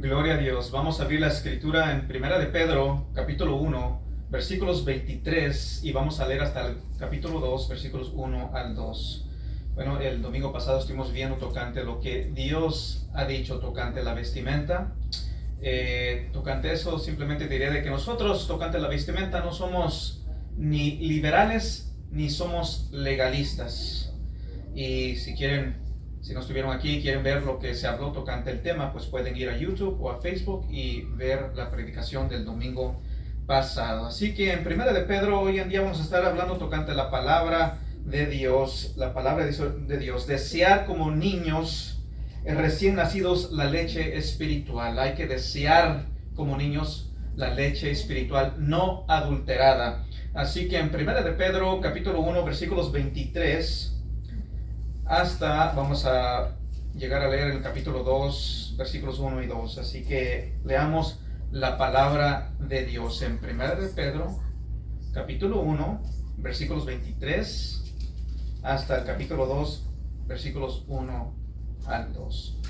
Gloria a Dios. Vamos a abrir la escritura en Primera de Pedro, capítulo 1, versículos 23, y vamos a leer hasta el capítulo 2, versículos 1 al 2. Bueno, el domingo pasado estuvimos viendo tocante lo que Dios ha dicho tocante la vestimenta. Tocante eso, simplemente diré de que nosotros, tocante la vestimenta, no somos ni liberales ni somos legalistas. Y si no estuvieron aquí y quieren ver lo que se habló tocante el tema, pues pueden ir a YouTube o a Facebook y ver la predicación del domingo pasado. Así que en Primera de Pedro, hoy en día vamos a estar hablando tocante la palabra de Dios, la palabra de Dios. Desear como niños recién nacidos la leche espiritual. Hay que desear como niños la leche espiritual no adulterada. Así que en Primera de Pedro, capítulo 1, versículos 23 vamos a llegar a leer el capítulo 2, versículos 1 y 2. Así que leamos la palabra de Dios en Primera de Pedro, capítulo 1, versículos 23 hasta el capítulo 2, versículos 1 al 2.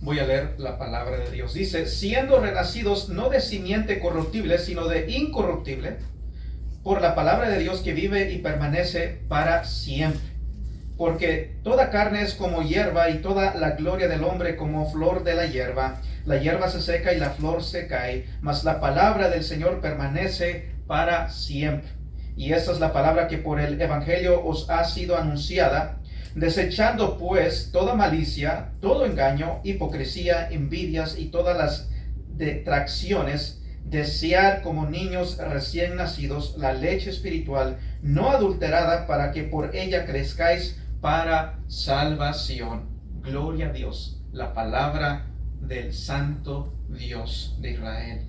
Voy a leer la palabra de Dios. Dice: siendo renacidos no de simiente corruptible, sino de incorruptible, por la palabra de Dios que vive y permanece para siempre. Porque toda carne es como hierba, y toda la gloria del hombre como flor de la hierba. La hierba se seca y la flor se cae, mas la palabra del Señor permanece para siempre. Y esta es la palabra que por el evangelio os ha sido anunciada. Desechando pues toda malicia, todo engaño, hipocresía, envidias y todas las detracciones, desear como niños recién nacidos la leche espiritual no adulterada, para que por ella crezcáis para salvación. Gloria a Dios, la palabra del Santo Dios de Israel.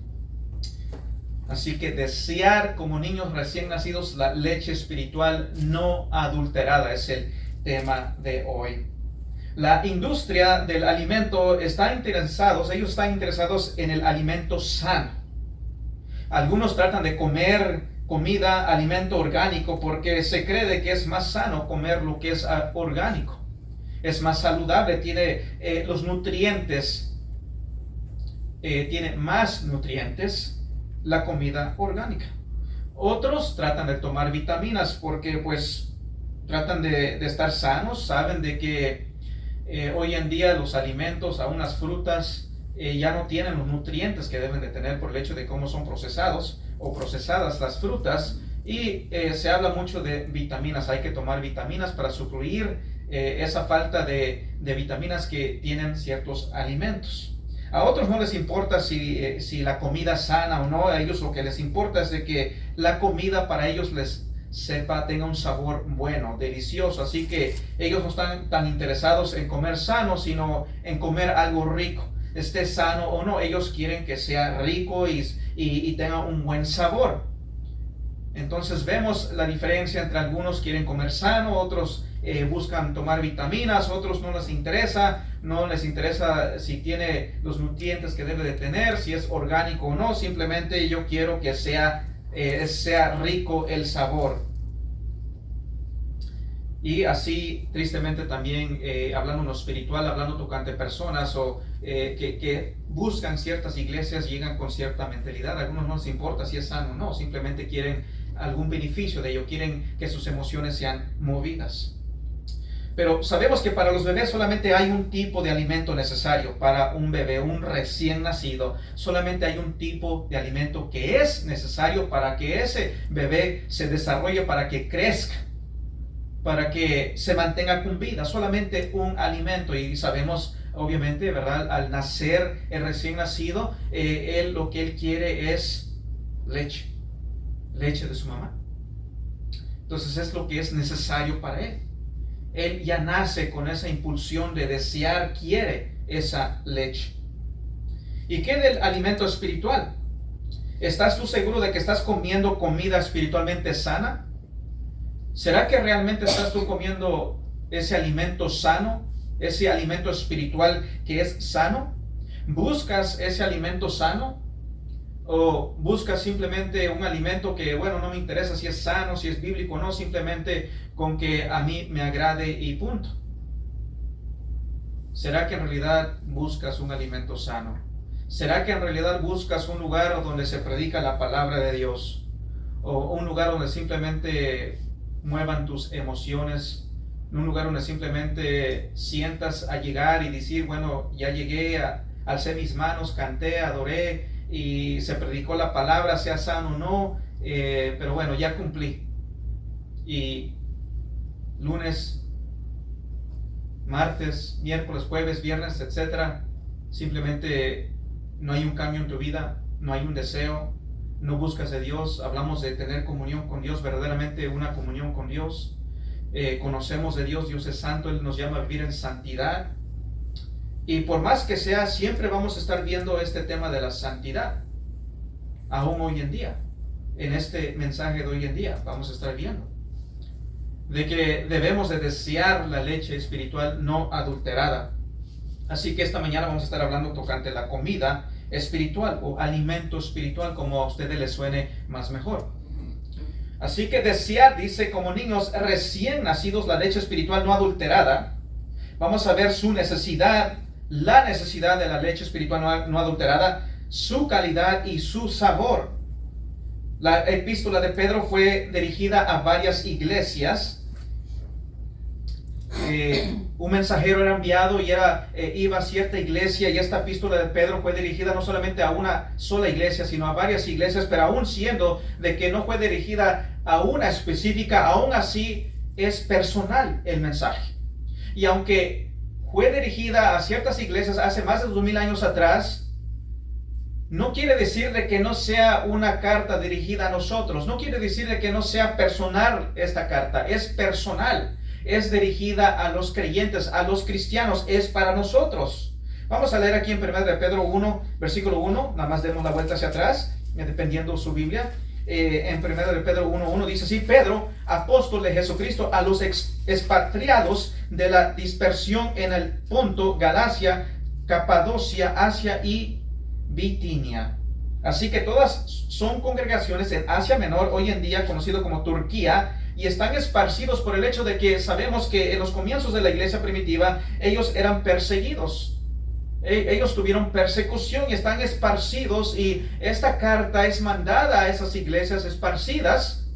Así que desear como niños recién nacidos la leche espiritual no adulterada es el tema de hoy. La industria del alimento ellos están interesados en el alimento sano. Algunos tratan de comer alimento orgánico, porque se cree de que es más sano comer lo que es orgánico. Es más saludable, tiene los nutrientes, tiene más nutrientes la comida orgánica. Otros tratan de tomar vitaminas porque pues tratan de estar sanos. Saben de que hoy en día los alimentos, aún las frutas, ya no tienen los nutrientes que deben de tener por el hecho de cómo son procesados o procesadas las frutas, y se habla mucho de vitaminas. Hay que tomar vitaminas para suplir esa falta de vitaminas que tienen ciertos alimentos. A otros no les importa si la comida es sana o no. A ellos lo que les importa es de que la comida para ellos tenga un sabor bueno, delicioso. Así que ellos no están tan interesados en comer sano, sino en comer algo rico. Esté sano o no, ellos quieren que sea rico y tenga un buen sabor. Entonces vemos la diferencia entre algunos quieren comer sano, otros buscan tomar vitaminas, otros no les interesa si tiene los nutrientes que debe de tener, si es orgánico o no. Simplemente yo quiero que sea rico el sabor. Y así, tristemente también, hablando en lo espiritual, hablando tocante personas que buscan ciertas iglesias, llegan con cierta mentalidad. A algunos no les importa si es sano o no, simplemente quieren algún beneficio de ello, quieren que sus emociones sean movidas. Pero sabemos que para los bebés solamente hay un tipo de alimento necesario. Para un bebé, un recién nacido, solamente hay un tipo de alimento que es necesario para que ese bebé se desarrolle, para que crezca, para que se mantenga con vida. Solamente un alimento. Y sabemos, obviamente, ¿verdad? Al nacer el recién nacido, lo que él quiere es leche de su mamá. Entonces es lo que es necesario para él. Él ya nace con esa impulsión de desear, quiere esa leche. ¿Y qué del alimento espiritual? ¿Estás tú seguro de que estás comiendo comida espiritualmente sana? ¿Será que realmente estás tú comiendo ese alimento sano, ese alimento espiritual que es sano? ¿Buscas ese alimento sano? ¿O buscas simplemente un alimento que, bueno, no me interesa si es sano, si es bíblico o no, simplemente con que a mí me agrade y punto? ¿Será que en realidad buscas un alimento sano? ¿Será que en realidad buscas un lugar donde se predica la palabra de Dios? ¿O un lugar donde simplemente muevan tus emociones? ¿Un lugar donde simplemente sientas a llegar y decir, bueno, ya llegué, alcé mis manos, canté, adoré y se predicó la palabra, sea sano o no, pero bueno, ya cumplí? Y lunes, martes, miércoles, jueves, viernes, etcétera, simplemente no hay un cambio en tu vida, no hay un deseo, no buscas de Dios. Hablamos de tener comunión con Dios, verdaderamente una comunión con Dios. Conocemos de Dios, Dios es santo, Él nos llama a vivir en santidad. Y por más que sea, siempre vamos a estar viendo este tema de la santidad, aún hoy en día. En este mensaje de hoy en día vamos a estar viendo de que debemos de desear la leche espiritual no adulterada. Así que esta mañana vamos a estar hablando tocante la comida espiritual o alimento espiritual, como a ustedes les suene más mejor. Así que desear, dice, como niños recién nacidos, la leche espiritual no adulterada. Vamos a ver su necesidad, la necesidad de la leche espiritual no adulterada, su calidad y su sabor. La epístola de Pedro fue dirigida a varias iglesias. Un mensajero era enviado y iba a cierta iglesia, y esta epístola de Pedro fue dirigida no solamente a una sola iglesia, sino a varias iglesias, pero aún siendo de que no fue dirigida a una específica, aún así es personal el mensaje. Y aunque fue dirigida a ciertas iglesias hace más de 2000 años atrás, no quiere decir de que no sea una carta dirigida a nosotros, no quiere decir de que no sea personal esta carta, es personal. Es dirigida a los creyentes, a los cristianos, es para nosotros. Vamos a leer aquí en 1 de Pedro 1, versículo 1, nada más demos la vuelta hacia atrás, dependiendo su Biblia. En 1 de Pedro 1:1 dice así: Pedro, apóstol de Jesucristo, a los expatriados de la dispersión en el Ponto, Galacia, Capadocia, Asia y Bitinia. Así que todas son congregaciones en Asia Menor, hoy en día conocido como Turquía, y están esparcidos por el hecho de que sabemos que en los comienzos de la iglesia primitiva ellos eran perseguidos. Ellos tuvieron persecución y están esparcidos, y esta carta es mandada a esas iglesias esparcidas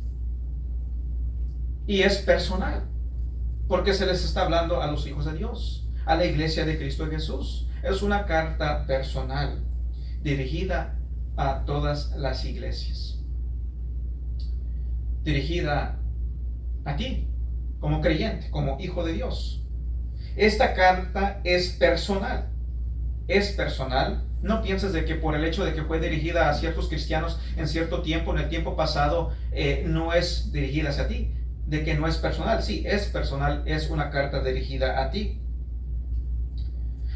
y es personal, porque se les está hablando a los hijos de Dios, a la iglesia de Cristo Jesús. Es una carta personal dirigida a todas las iglesias, dirigida a ti como creyente, como hijo de Dios. Esta carta es personal. Es personal. No pienses de que por el hecho de que fue dirigida a ciertos cristianos en cierto tiempo, en el tiempo pasado, no es dirigida hacia ti, de que no es personal. Sí, es personal, es una carta dirigida a ti.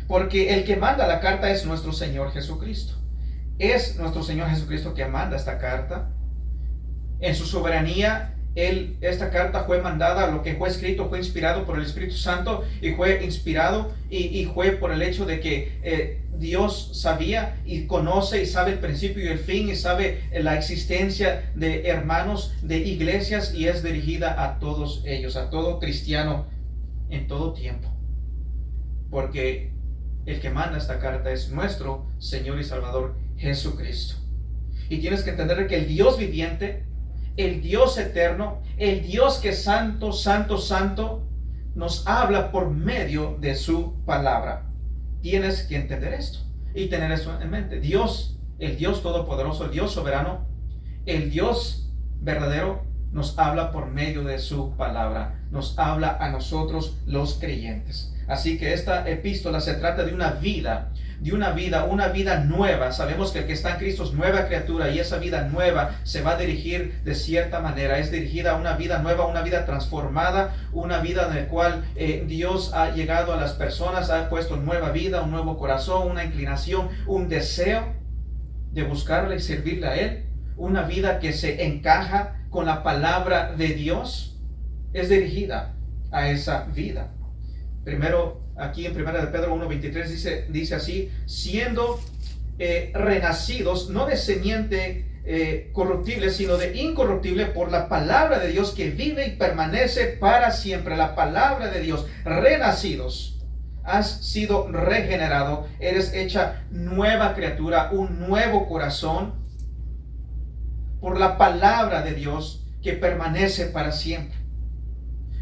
Porque el que manda la carta es nuestro Señor Jesucristo. Es nuestro Señor Jesucristo que manda esta carta. En su soberanía, esta carta fue mandada, lo que fue escrito fue inspirado por el Espíritu Santo, y fue inspirado y fue por el hecho de que Dios sabía y conoce y sabe el principio y el fin, y sabe la existencia de hermanos, de iglesias, y es dirigida a todos ellos, a todo cristiano en todo tiempo. Porque el que manda esta carta es nuestro Señor y Salvador Jesucristo. Y tienes que entender que el Dios viviente, el Dios eterno, el Dios que es santo, santo, santo, nos habla por medio de su palabra. Tienes que entender esto y tener eso en mente. Dios, el Dios todopoderoso, el Dios soberano, el Dios verdadero, nos habla por medio de su palabra. Nos habla a nosotros los creyentes. Así que esta epístola se trata de una vida nueva. Sabemos que el que está en Cristo es nueva criatura, y esa vida nueva se va a dirigir de cierta manera. Es dirigida a una vida nueva, una vida transformada, una vida en la cual Dios ha llegado a las personas, ha puesto nueva vida, un nuevo corazón, una inclinación, un deseo de buscarle y servirle a Él. Una vida que se encaja con la palabra de Dios es dirigida a esa vida. Primero, aquí en 1 de Pedro 1:23 dice así: siendo renacidos, no de simiente corruptible, sino de incorruptible, por la palabra de Dios que vive y permanece para siempre. La palabra de Dios, renacidos has sido regenerado, eres hecha nueva criatura, un nuevo corazón, por la palabra de Dios que permanece para siempre.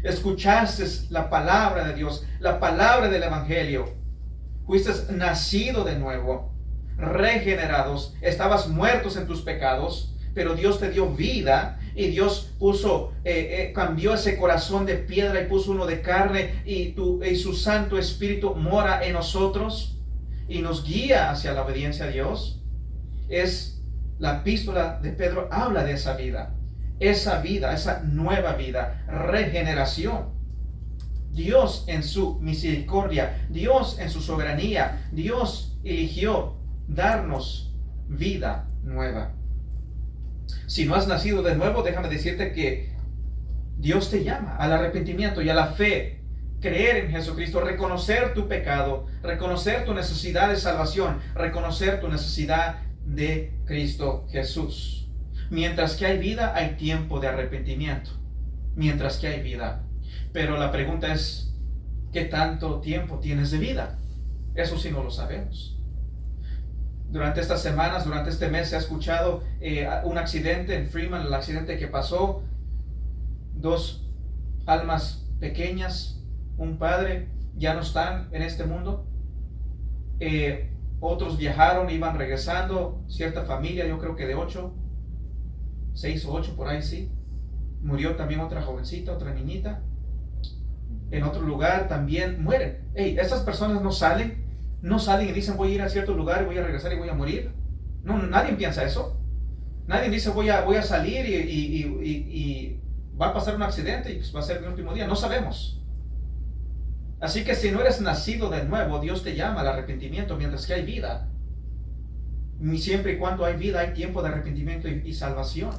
Escuchaste la palabra de Dios, la palabra del Evangelio. Fuiste nacido de nuevo, regenerados, estabas muertos en tus pecados, pero Dios te dio vida y Dios cambió ese corazón de piedra y puso uno de carne y su Santo Espíritu mora en nosotros y nos guía hacia la obediencia a Dios. La epístola de Pedro habla de esa vida, esa nueva vida, regeneración. Dios en su misericordia, Dios en su soberanía, Dios eligió darnos vida nueva. Si no has nacido de nuevo, déjame decirte que Dios te llama al arrepentimiento y a la fe. Creer en Jesucristo, reconocer tu pecado, reconocer tu necesidad de salvación, reconocer tu necesidad de Cristo Jesús. Mientras que hay vida, hay tiempo de arrepentimiento. Mientras que hay vida. Pero la pregunta es, ¿qué tanto tiempo tienes de vida? Eso sí no lo sabemos. Durante estas semanas, durante este mes, se ha escuchado un accidente en Fremont, el accidente que pasó. 2 almas pequeñas, un padre, ya no están en este mundo. Otros viajaron, iban regresando, cierta familia, yo creo que de 6 o 8 por ahí, sí. Murió también otra jovencita, otra niñita. En otro lugar también mueren. Esas personas no salen y dicen voy a ir a cierto lugar y voy a regresar y voy a morir. No, nadie piensa eso. Nadie dice voy a salir y va a pasar un accidente y pues va a ser mi último día. No sabemos. Así que si no eres nacido de nuevo, Dios te llama al arrepentimiento mientras que hay vida. Y siempre y cuando hay vida, hay tiempo de arrepentimiento y salvación.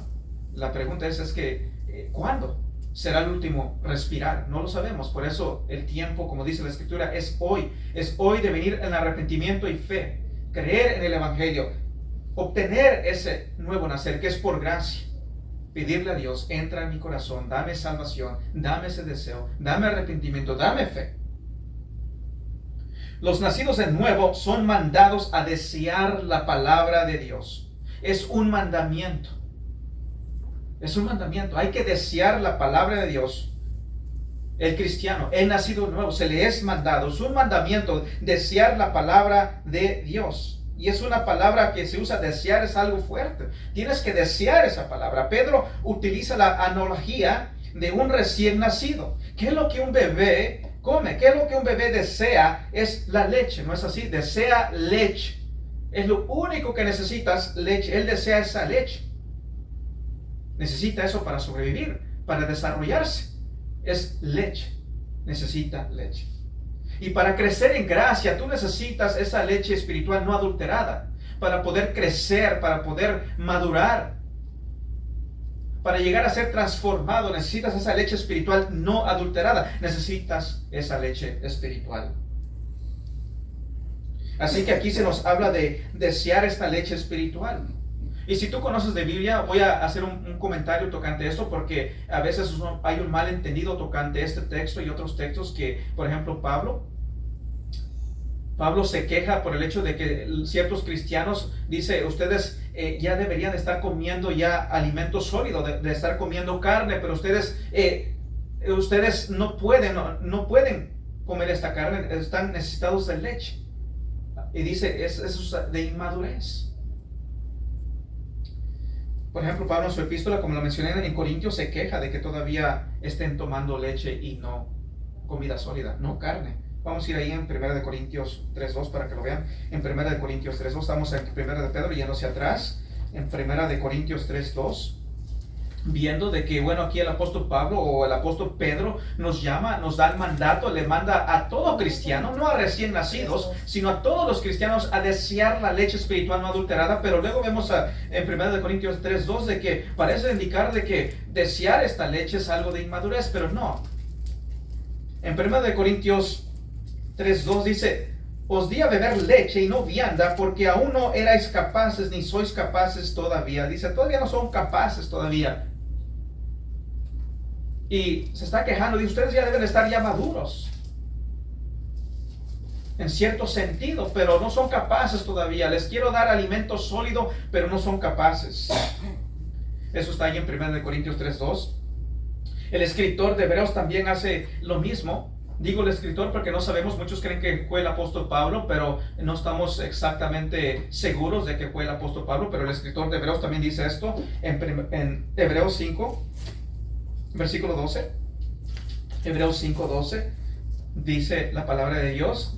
La pregunta es que ¿cuándo será el último respirar? No lo sabemos. Por eso el tiempo, como dice la Escritura, es hoy. Es hoy de venir en arrepentimiento y fe. Creer en el Evangelio. Obtener ese nuevo nacer que es por gracia. Pedirle a Dios, entra en mi corazón, dame salvación, dame ese deseo, dame arrepentimiento, dame fe. Los nacidos de nuevo son mandados a desear la palabra de Dios. Es un mandamiento. Es un mandamiento. Hay que desear la palabra de Dios. El cristiano, el nacido de nuevo, se le es mandado. Es un mandamiento desear la palabra de Dios. Y es una palabra que se usa, desear es algo fuerte. Tienes que desear esa palabra. Pedro utiliza la analogía de un recién nacido. ¿Qué es lo que un bebé come? ¿Qué es lo que un bebé desea? Es la leche, ¿no es así? Desea leche. Es lo único que necesitas, leche. Él desea esa leche. Necesita eso para sobrevivir, para desarrollarse. Es leche. Necesita leche. Y para crecer en gracia, tú necesitas esa leche espiritual no adulterada. Para poder crecer, para poder madurar. Para llegar a ser transformado, necesitas esa leche espiritual no adulterada. Necesitas esa leche espiritual. Así que aquí se nos habla de desear esta leche espiritual. Y si tú conoces de Biblia, voy a hacer un comentario tocante esto, porque a veces hay un malentendido tocante este texto y otros textos que, por ejemplo, Pablo se queja por el hecho de que ciertos cristianos, dice, ustedes ya deberían estar comiendo ya alimento sólido, de estar comiendo carne, pero ustedes no pueden comer esta carne, están necesitados de leche. Y dice, es de inmadurez. Por ejemplo, Pablo en su epístola, como lo mencioné en Corintios, se queja de que todavía estén tomando leche y no comida sólida, no carne. Vamos a ir ahí en 1 Corintios 3.2 para que lo vean. En 1 Corintios 3.2, estamos en 1 de Pedro yendo hacia atrás. En 1 Corintios 3.2, viendo de que, bueno, aquí el apóstol Pablo o el apóstol Pedro nos llama, nos da el mandato, le manda a todo cristiano, no a recién nacidos, sino a todos los cristianos a desear la leche espiritual no adulterada. Pero luego vemos en 1 Corintios 3.2 de que parece indicar de que desear esta leche es algo de inmadurez, pero no. En 1 Corintios 3.2 dice, os di a beber leche y no vianda, porque aún no erais capaces, ni sois capaces todavía. Dice, todavía no son capaces todavía. Y se está quejando, dice, ustedes ya deben estar ya maduros. en cierto sentido, pero no son capaces todavía. Les quiero dar alimento sólido, pero no son capaces. Eso está ahí en 1 Corintios 3:2. El escritor de Hebreos también hace lo mismo. Digo el escritor porque no sabemos, muchos creen que fue el apóstol Pablo, pero no estamos exactamente seguros de que fue el apóstol Pablo, pero el escritor de Hebreos también dice esto en Hebreos 5, versículo 12. Hebreos 5:12 dice la palabra de Dios.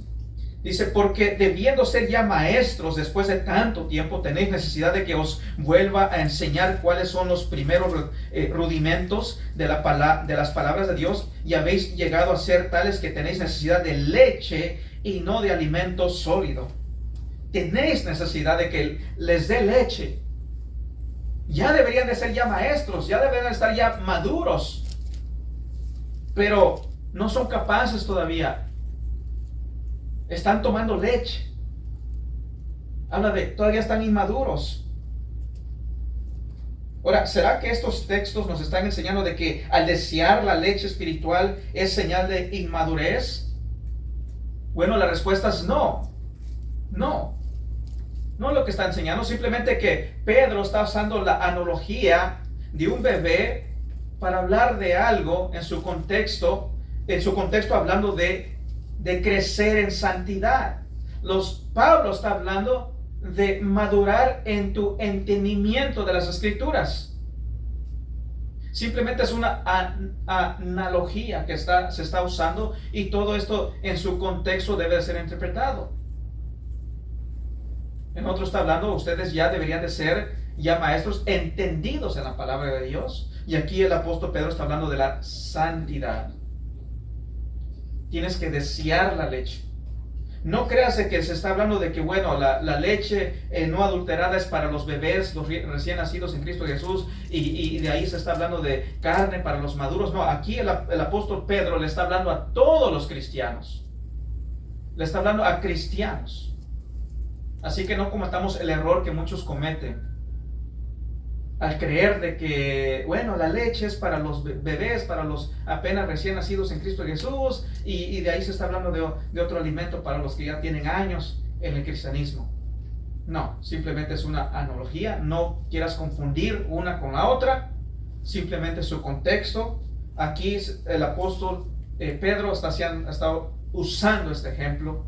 Dice, porque debiendo ser ya maestros después de tanto tiempo, tenéis necesidad de que os vuelva a enseñar cuáles son los primeros rudimentos de las palabras de Dios, y habéis llegado a ser tales que tenéis necesidad de leche y no de alimento sólido. Tenéis necesidad de que les dé leche. Ya deberían de ser ya maestros, ya deberían estar ya maduros, pero no son capaces todavía. Están tomando leche. Habla de, todavía están inmaduros. Ahora, ¿será que estos textos nos están enseñando de que al desear la leche espiritual es señal de inmadurez? Bueno, la respuesta es no. No. No es lo que está enseñando. Simplemente que Pedro está usando la analogía de un bebé para hablar de algo en su contexto hablando de crecer en santidad. Pablo está hablando de madurar en tu entendimiento de las escrituras. Simplemente es una analogía que se está usando, y todo esto en su contexto debe ser interpretado. En otro está hablando, ustedes ya deberían de ser ya maestros entendidos en la palabra de Dios. Y aquí el apóstol Pedro está hablando de la santidad. Tienes que desear la leche. No creas que se está hablando de que, bueno, la leche no adulterada es para los bebés, los recién nacidos en Cristo Jesús, y de ahí se está hablando de carne para los maduros. No, aquí el apóstol Pedro le está hablando a todos los cristianos. Le está hablando a cristianos. Así que no cometamos el error que muchos cometen al creer de que, bueno, la leche es para los bebés, para los apenas recién nacidos en Cristo Jesús, y de ahí se está hablando de otro alimento para los que ya tienen años en el cristianismo. No, simplemente es una analogía. No quieras confundir una con la otra. Simplemente su contexto. Aquí el apóstol Pedro está usando este ejemplo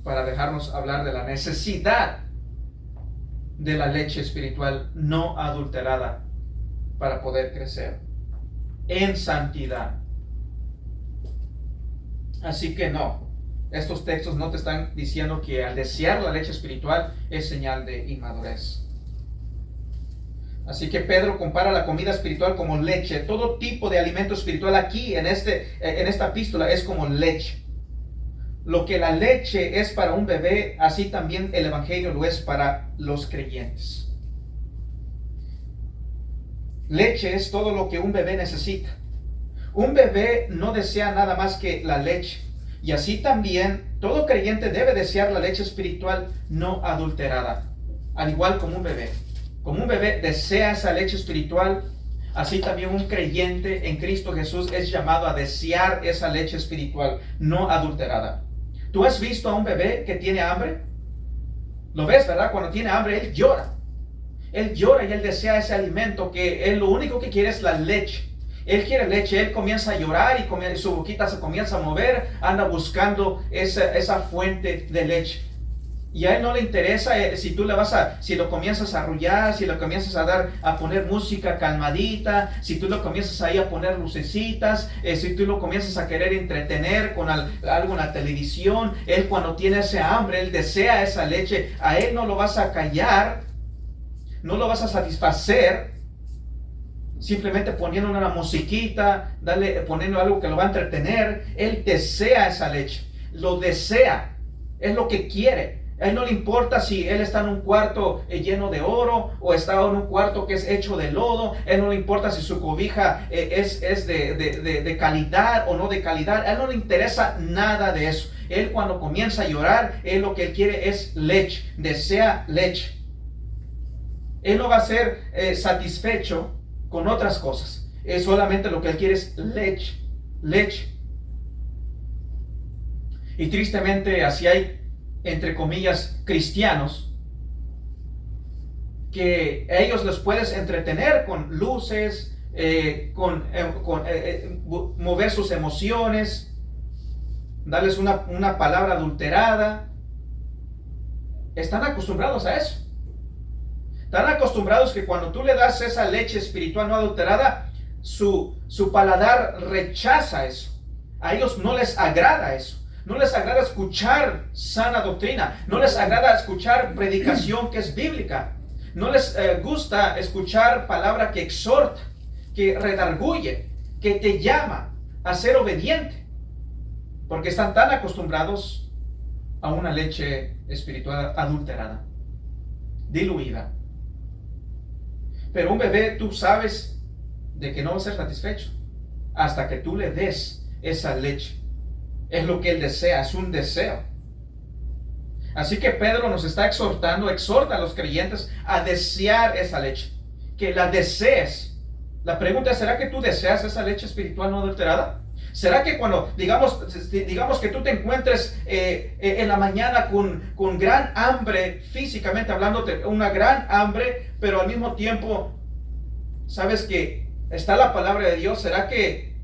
para dejarnos hablar de la necesidad de la leche espiritual no adulterada para poder crecer en santidad. Así que no, estos textos no te están diciendo que al desear la leche espiritual es señal de inmadurez. Así que Pedro compara la comida espiritual como leche. Todo tipo de alimento espiritual aquí en esta epístola es como leche. Lo que la leche es para un bebé, así también el evangelio lo es para los creyentes. Leche es todo lo que un bebé necesita. Un bebé no desea nada más que la leche. Y así también todo creyente debe desear la leche espiritual no adulterada. Al igual como un bebé. Como un bebé desea esa leche espiritual, así también un creyente en Cristo Jesús es llamado a desear esa leche espiritual no adulterada. ¿Tú has visto a un bebé que tiene hambre? Lo ves, ¿verdad? Cuando tiene hambre, él llora. Él llora y él desea ese alimento, que él lo único que quiere es la leche. Él quiere leche, él comienza a llorar y su boquita se comienza a mover, anda buscando esa fuente de leche. Y a él no le interesa si lo comienzas a arrullar, si lo comienzas a poner música calmadita, si tú lo comienzas ahí a poner lucecitas, si tú lo comienzas a querer entretener con algo en la televisión. Él, cuando tiene ese hambre, él desea esa leche. A él no lo vas a callar, no lo vas a satisfacer simplemente poniendo una musiquita, poniendo algo que lo va a entretener. Él desea esa leche, lo desea, es lo que quiere. A él no le importa si él está en un cuarto lleno de oro o está en un cuarto que es hecho de lodo. A él no le importa si su cobija es de calidad o no de calidad. A él no le interesa nada de eso. Él, cuando comienza a llorar, él lo que él quiere es leche, desea leche. Él no va a ser satisfecho con otras cosas. Solamente lo que él quiere es leche. Y tristemente así hay, entre comillas, cristianos que ellos los puedes entretener con luces, mover sus emociones, darles una palabra adulterada. Están acostumbrados a eso. Están acostumbrados que cuando tú le das esa leche espiritual no adulterada, su paladar rechaza eso. A ellos no les agrada eso. No les agrada escuchar sana doctrina. No les agrada escuchar predicación que es bíblica. No les gusta escuchar palabra que exhorta, que redarguye, que te llama a ser obediente. Porque están tan acostumbrados a una leche espiritual adulterada, diluida. Pero un bebé, tú sabes de que no va a ser satisfecho hasta que tú le des esa leche. Es lo que él desea, es un deseo. Así que Pedro nos está exhortando, exhorta a los creyentes a desear esa leche, que la desees. La pregunta es, ¿será que tú deseas esa leche espiritual no adulterada? ¿Será que cuando, digamos que tú te encuentres en la mañana con gran hambre, físicamente hablando, una gran hambre, pero al mismo tiempo sabes que está la palabra de Dios? ¿Será que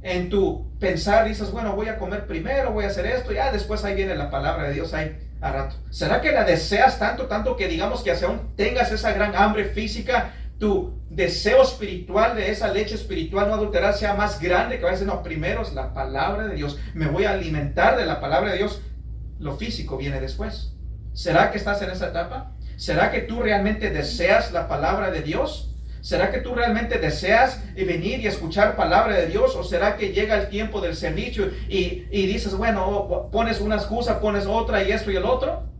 en tu pensar dices, bueno, voy a comer primero, voy a hacer esto, ya después ahí viene la palabra de Dios ahí a rato? ¿Será que la deseas tanto que digamos que aún tengas esa gran hambre física, tu deseo espiritual de esa leche espiritual no adulterada sea más grande, que vayas a decir, no, primero es la palabra de Dios, me voy a alimentar de la palabra de Dios, lo físico viene después? ¿Será que estás en esa etapa? ¿Será que tú realmente deseas la palabra de Dios? ¿Será que tú realmente deseas venir y escuchar palabra de Dios? ¿O será que llega el tiempo del servicio y dices, bueno, pones una excusa, pones otra y esto y el otro?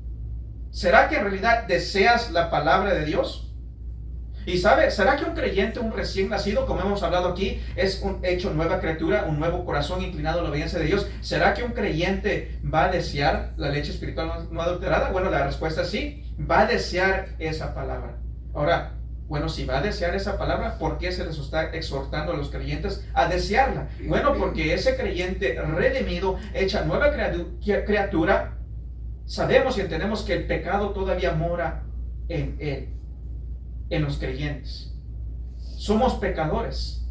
¿Será que en realidad deseas la palabra de Dios? Y sabe, ¿será que un creyente, un recién nacido, como hemos hablado aquí, es un hecho nueva criatura, un nuevo corazón inclinado a la obediencia de Dios? ¿Será que un creyente va a desear la leche espiritual no adulterada? Bueno, la respuesta es sí, va a desear esa palabra. Ahora, bueno, si va a desear esa palabra, ¿por qué se les está exhortando a los creyentes a desearla? Bueno, porque ese creyente redimido, hecha nueva criatura, sabemos y entendemos que el pecado todavía mora en él, en los creyentes. Somos pecadores.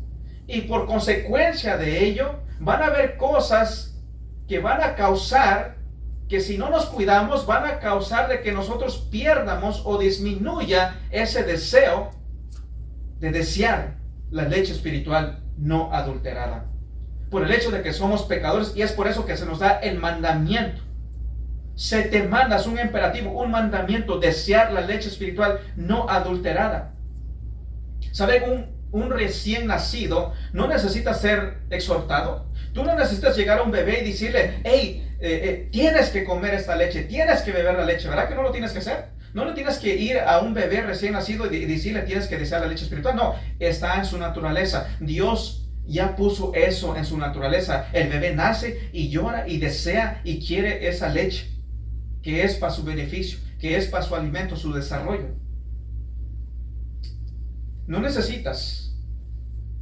Y por consecuencia de ello, van a haber cosas que van a causar, que si no nos cuidamos, van a causar de que nosotros pierdamos o disminuya ese deseo de desear la leche espiritual no adulterada. Por el hecho de que somos pecadores, y es por eso que se nos da el mandamiento. Se te manda, es un imperativo, un mandamiento, desear la leche espiritual no adulterada. ¿Saben? Un recién nacido no necesita ser exhortado. Tú no necesitas llegar a un bebé y decirle, hey, tienes que comer esta leche, tienes que beber la leche. ¿Verdad que no lo tienes que hacer? No le tienes que ir a un bebé recién nacido y decirle tienes que desear la leche espiritual. No, está en su naturaleza. Dios ya puso eso en su naturaleza. El bebé nace y llora y desea y quiere esa leche, que es para su beneficio, que es para su alimento, su desarrollo. No necesitas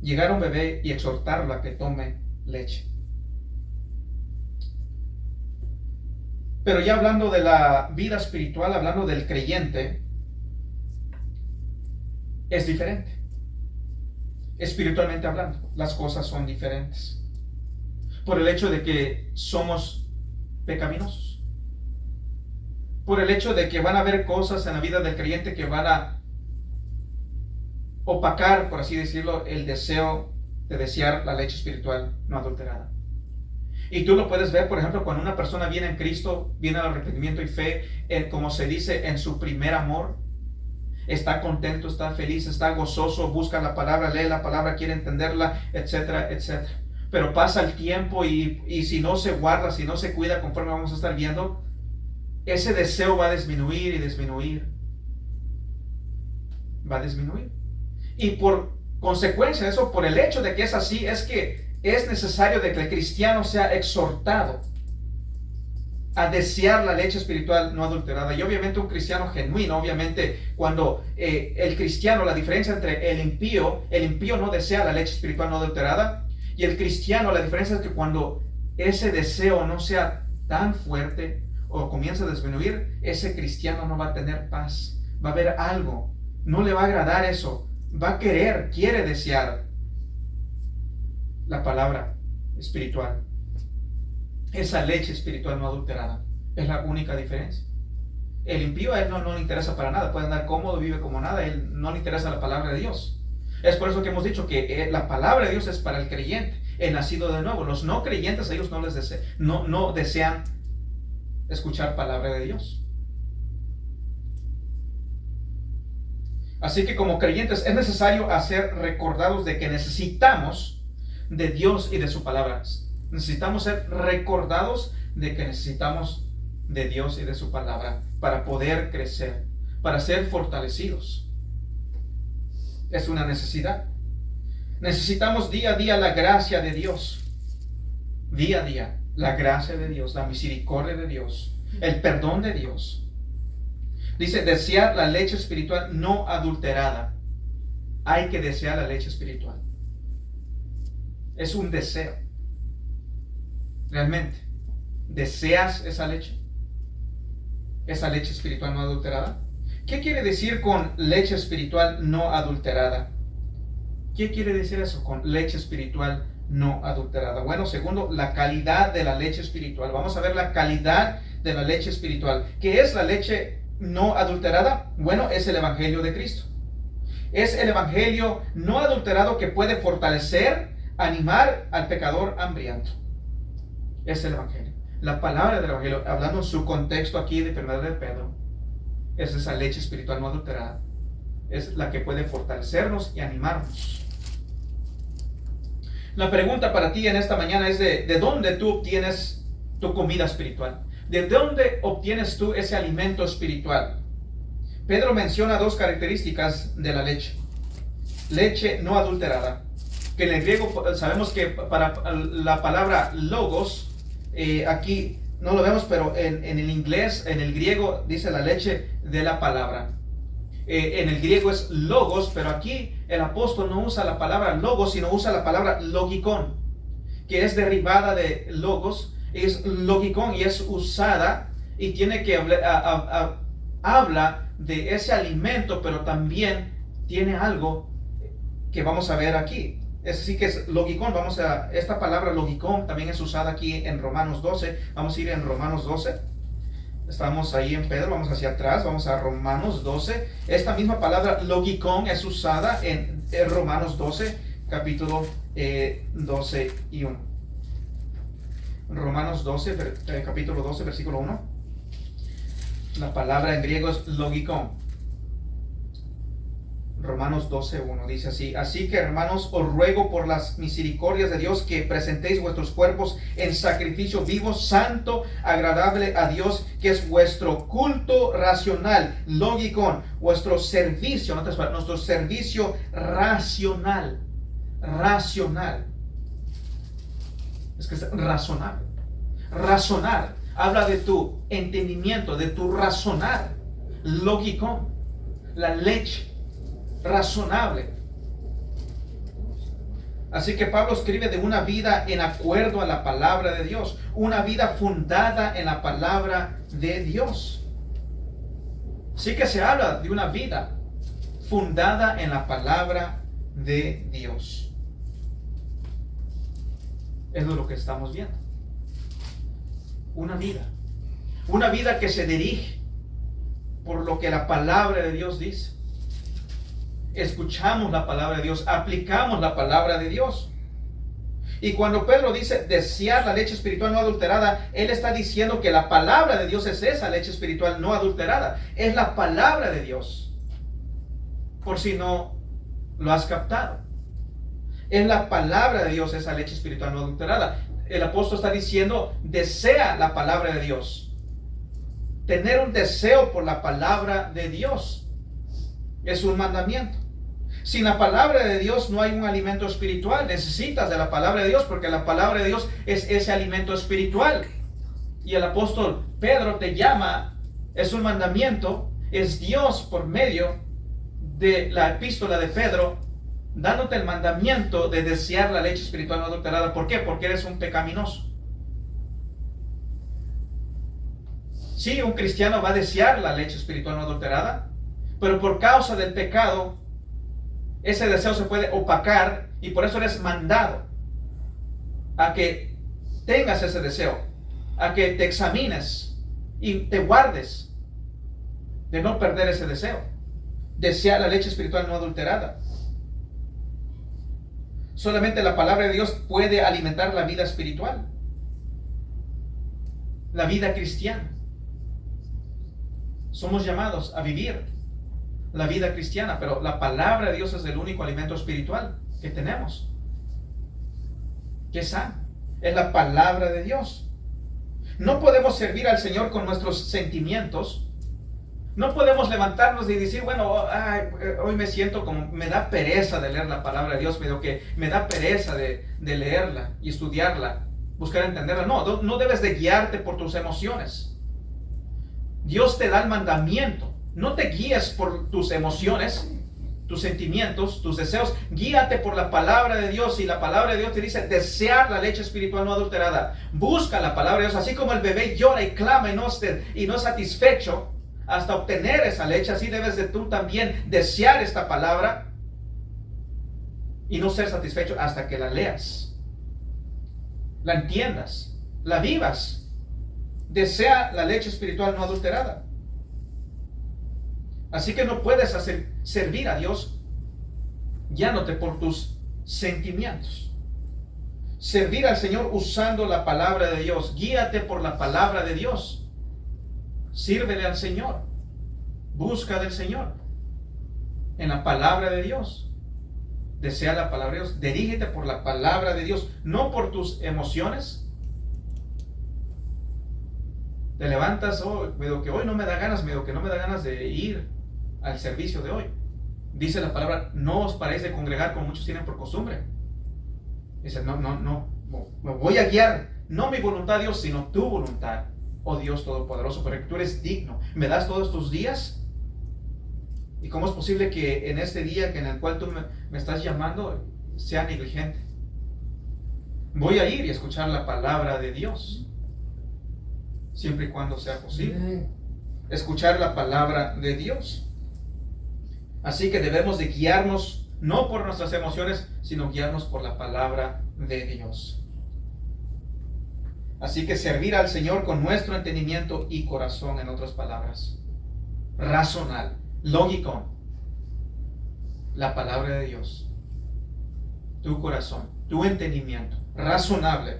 llegar a un bebé y exhortarlo a que tome leche. Pero ya hablando de la vida espiritual, hablando del creyente, es diferente. Espiritualmente hablando, las cosas son diferentes. Por el hecho de que somos pecaminosos. Por el hecho de que van a haber cosas en la vida del creyente que van a opacar, por así decirlo, el deseo de desear la leche espiritual no adulterada. Y tú lo puedes ver, por ejemplo, cuando una persona viene en Cristo, viene al arrepentimiento y fe, como se dice, en su primer amor, está contento, está feliz, está gozoso, busca la palabra, lee la palabra, quiere entenderla, etcétera, etcétera. Pero pasa el tiempo y si no se guarda, si no se cuida, conforme vamos a estar viendo, ese deseo va a disminuir y disminuir. Va a disminuir. Y por consecuencia de eso, por el hecho de que es así, es que es necesario de que el cristiano sea exhortado a desear la leche espiritual no adulterada. Y obviamente un cristiano genuino, obviamente cuando el cristiano, la diferencia entre el impío no desea la leche espiritual no adulterada, y el cristiano, la diferencia es que cuando ese deseo no sea tan fuerte o comienza a disminuir, ese cristiano no va a tener paz. Va a haber algo, no le va a agradar eso. Va a quiere desear la palabra espiritual. Esa leche espiritual no adulterada. Es la única diferencia. El impío a él no le interesa para nada. Puede andar cómodo, vive como nada. A él no le interesa la palabra de Dios. Es por eso que hemos dicho que la palabra de Dios es para el creyente, el nacido de nuevo. Los no creyentes, ellos no desean escuchar palabra de Dios. Así que como creyentes es necesario ser recordados de que necesitamos de Dios y de su palabra. Necesitamos ser recordados de que necesitamos de Dios y de su palabra para poder crecer, para ser fortalecidos. Es una necesidad. Necesitamos día a día la gracia de Dios. Día a día, la gracia de Dios, la misericordia de Dios, el perdón de Dios. Dice, desear la leche espiritual no adulterada. Hay que desear la leche espiritual. Es un deseo. Realmente, ¿deseas esa leche? Esa leche espiritual no adulterada. ¿Qué quiere decir con leche espiritual no adulterada? ¿Qué quiere decir eso con leche espiritual no adulterada? Bueno, segundo, la calidad de la leche espiritual. Vamos a ver la calidad de la leche espiritual. ¿Qué es la leche no adulterada? Bueno, es el Evangelio de Cristo. Es el Evangelio no adulterado que puede fortalecer, animar al pecador hambriento. Es el Evangelio. La palabra del Evangelio, hablando en su contexto aquí de 1 de Pedro, es esa leche espiritual no adulterada. Es la que puede fortalecernos y animarnos. La pregunta para ti en esta mañana es ¿de dónde tú obtienes tu comida espiritual? ¿De dónde obtienes tú ese alimento espiritual? Pedro menciona dos características de la leche. Leche no adulterada, que en el griego sabemos que para la palabra logos, aquí no lo vemos, pero en el inglés, en el griego dice la leche de la palabra. En el griego es logos, pero aquí el apóstol no usa la palabra logos, sino usa la palabra logikon, que es derivada de logos, es logikon y es usada y tiene que habla de ese alimento, pero también tiene algo que vamos a ver aquí. Es así que es logikon. Esta palabra logikon también es usada aquí en Romanos 12. Vamos a ir en Romanos 12. Estamos ahí en Pedro, vamos hacia atrás, vamos a Romanos 12. Esta misma palabra logikon es usada en Romanos 12, capítulo 12 y 1. Romanos 12, capítulo 12, versículo 1. La palabra en griego es logikon. Romanos 12:1 dice así: así que, hermanos, os ruego por las misericordias de Dios que presentéis vuestros cuerpos en sacrificio vivo, santo, agradable a Dios, que es vuestro culto racional, logikon, vuestro servicio, nuestro servicio racional. Es que es razonable. Razonar habla de tu entendimiento, de tu razonar. Logikon, la leche razonable. Así que Pablo escribe de una vida en acuerdo a la palabra de Dios, una vida fundada en la palabra de Dios. Así que se habla de una vida fundada en la palabra de Dios. Es lo que estamos viendo. Una vida que se dirige por lo que la palabra de Dios dice. Escuchamos la palabra de Dios, aplicamos la palabra de Dios. Y cuando Pedro dice desear la leche espiritual no adulterada, él está diciendo que la palabra de Dios es esa leche espiritual no adulterada. Es la palabra de Dios. Por si no lo has captado. Es la palabra de Dios esa leche espiritual no adulterada. El apóstol está diciendo, desea la palabra de Dios. Tener un deseo por la palabra de Dios es un mandamiento. Sin la palabra de Dios no hay un alimento espiritual. Necesitas de la palabra de Dios porque la palabra de Dios es ese alimento espiritual. Y el apóstol Pedro te llama, es un mandamiento, es Dios por medio de la epístola de Pedro, dándote el mandamiento de desear la leche espiritual no adulterada. ¿Por qué? Porque eres un pecaminoso. Sí, un cristiano va a desear la leche espiritual no adulterada, pero por causa del pecado, ese deseo se puede opacar y por eso eres mandado a que tengas ese deseo, a que te examines y te guardes de no perder ese deseo. Desear la leche espiritual no adulterada. Solamente la palabra de Dios puede alimentar la vida espiritual, la vida cristiana. Somos llamados a vivir la vida cristiana, pero la palabra de Dios es el único alimento espiritual que tenemos, que es sano. Es la palabra de Dios. No podemos servir al Señor con nuestros sentimientos. No podemos levantarnos y decir, bueno, hoy me siento como, me da pereza de leer la palabra de Dios, pero que me da pereza de leerla y estudiarla, buscar entenderla. No debes de guiarte por tus emociones. Dios te da el mandamiento. No te guíes por tus emociones, tus sentimientos, tus deseos. Guíate por la palabra de Dios. Y la palabra de Dios te dice desear la leche espiritual no adulterada. Busca la palabra de Dios. Así como el bebé llora y clama y no es satisfecho hasta obtener esa leche, así debes de tú también desear esta palabra y no ser satisfecho hasta que la leas, la entiendas, la vivas. Desea la leche espiritual no adulterada. Así que no puedes servir a Dios guiándote por tus sentimientos. Servir al Señor usando la palabra de Dios. Guíate por la palabra de Dios. Sírvele al Señor. Busca del Señor en la palabra de Dios. Desea la palabra de Dios. Dirígete por la palabra de Dios, no por tus emociones. Te levantas, medio que hoy no me da ganas, medio que no me da ganas de ir al servicio de hoy. Dice la palabra, no os paréis de congregar como muchos tienen por costumbre. Dice, no, me voy a guiar, no mi voluntad, Dios, sino tu voluntad, oh Dios Todopoderoso, porque tú eres digno. ¿Me das todos tus días? ¿Y cómo es posible que en este día en el cual tú me estás llamando sea negligente? Voy a ir y escuchar la palabra de Dios, siempre y cuando sea posible. Escuchar la palabra de Dios. Así que debemos de guiarnos no por nuestras emociones, sino guiarnos por la palabra de Dios. Así que servir al Señor con nuestro entendimiento y corazón, en otras palabras, racional, lógico, la palabra de Dios, tu corazón, tu entendimiento, razonable.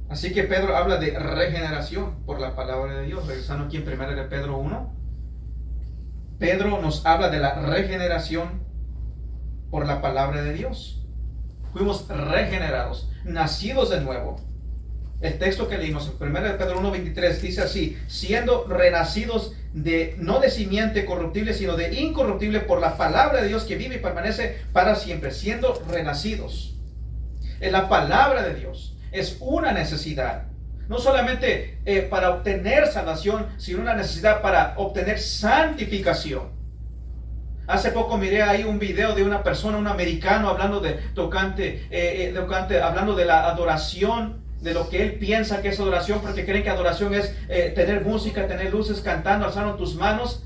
Así que Pedro habla de regeneración por la palabra de Dios. Regresando aquí en 1 de Pedro 1, Pedro nos habla de la regeneración por la palabra de Dios. Fuimos regenerados, nacidos de nuevo. El texto que leímos en 1 de Pedro 1:23 dice así: siendo renacidos no de simiente corruptible, sino de incorruptible por la palabra de Dios que vive y permanece para siempre. Siendo renacidos en la palabra de Dios es una necesidad. No solamente para obtener salvación, sino una necesidad para obtener santificación. Hace poco miré ahí un video de una persona, un americano, hablando hablando de la adoración, de lo que él piensa que es adoración, porque creen que adoración es tener música, tener luces, cantando, alzando tus manos,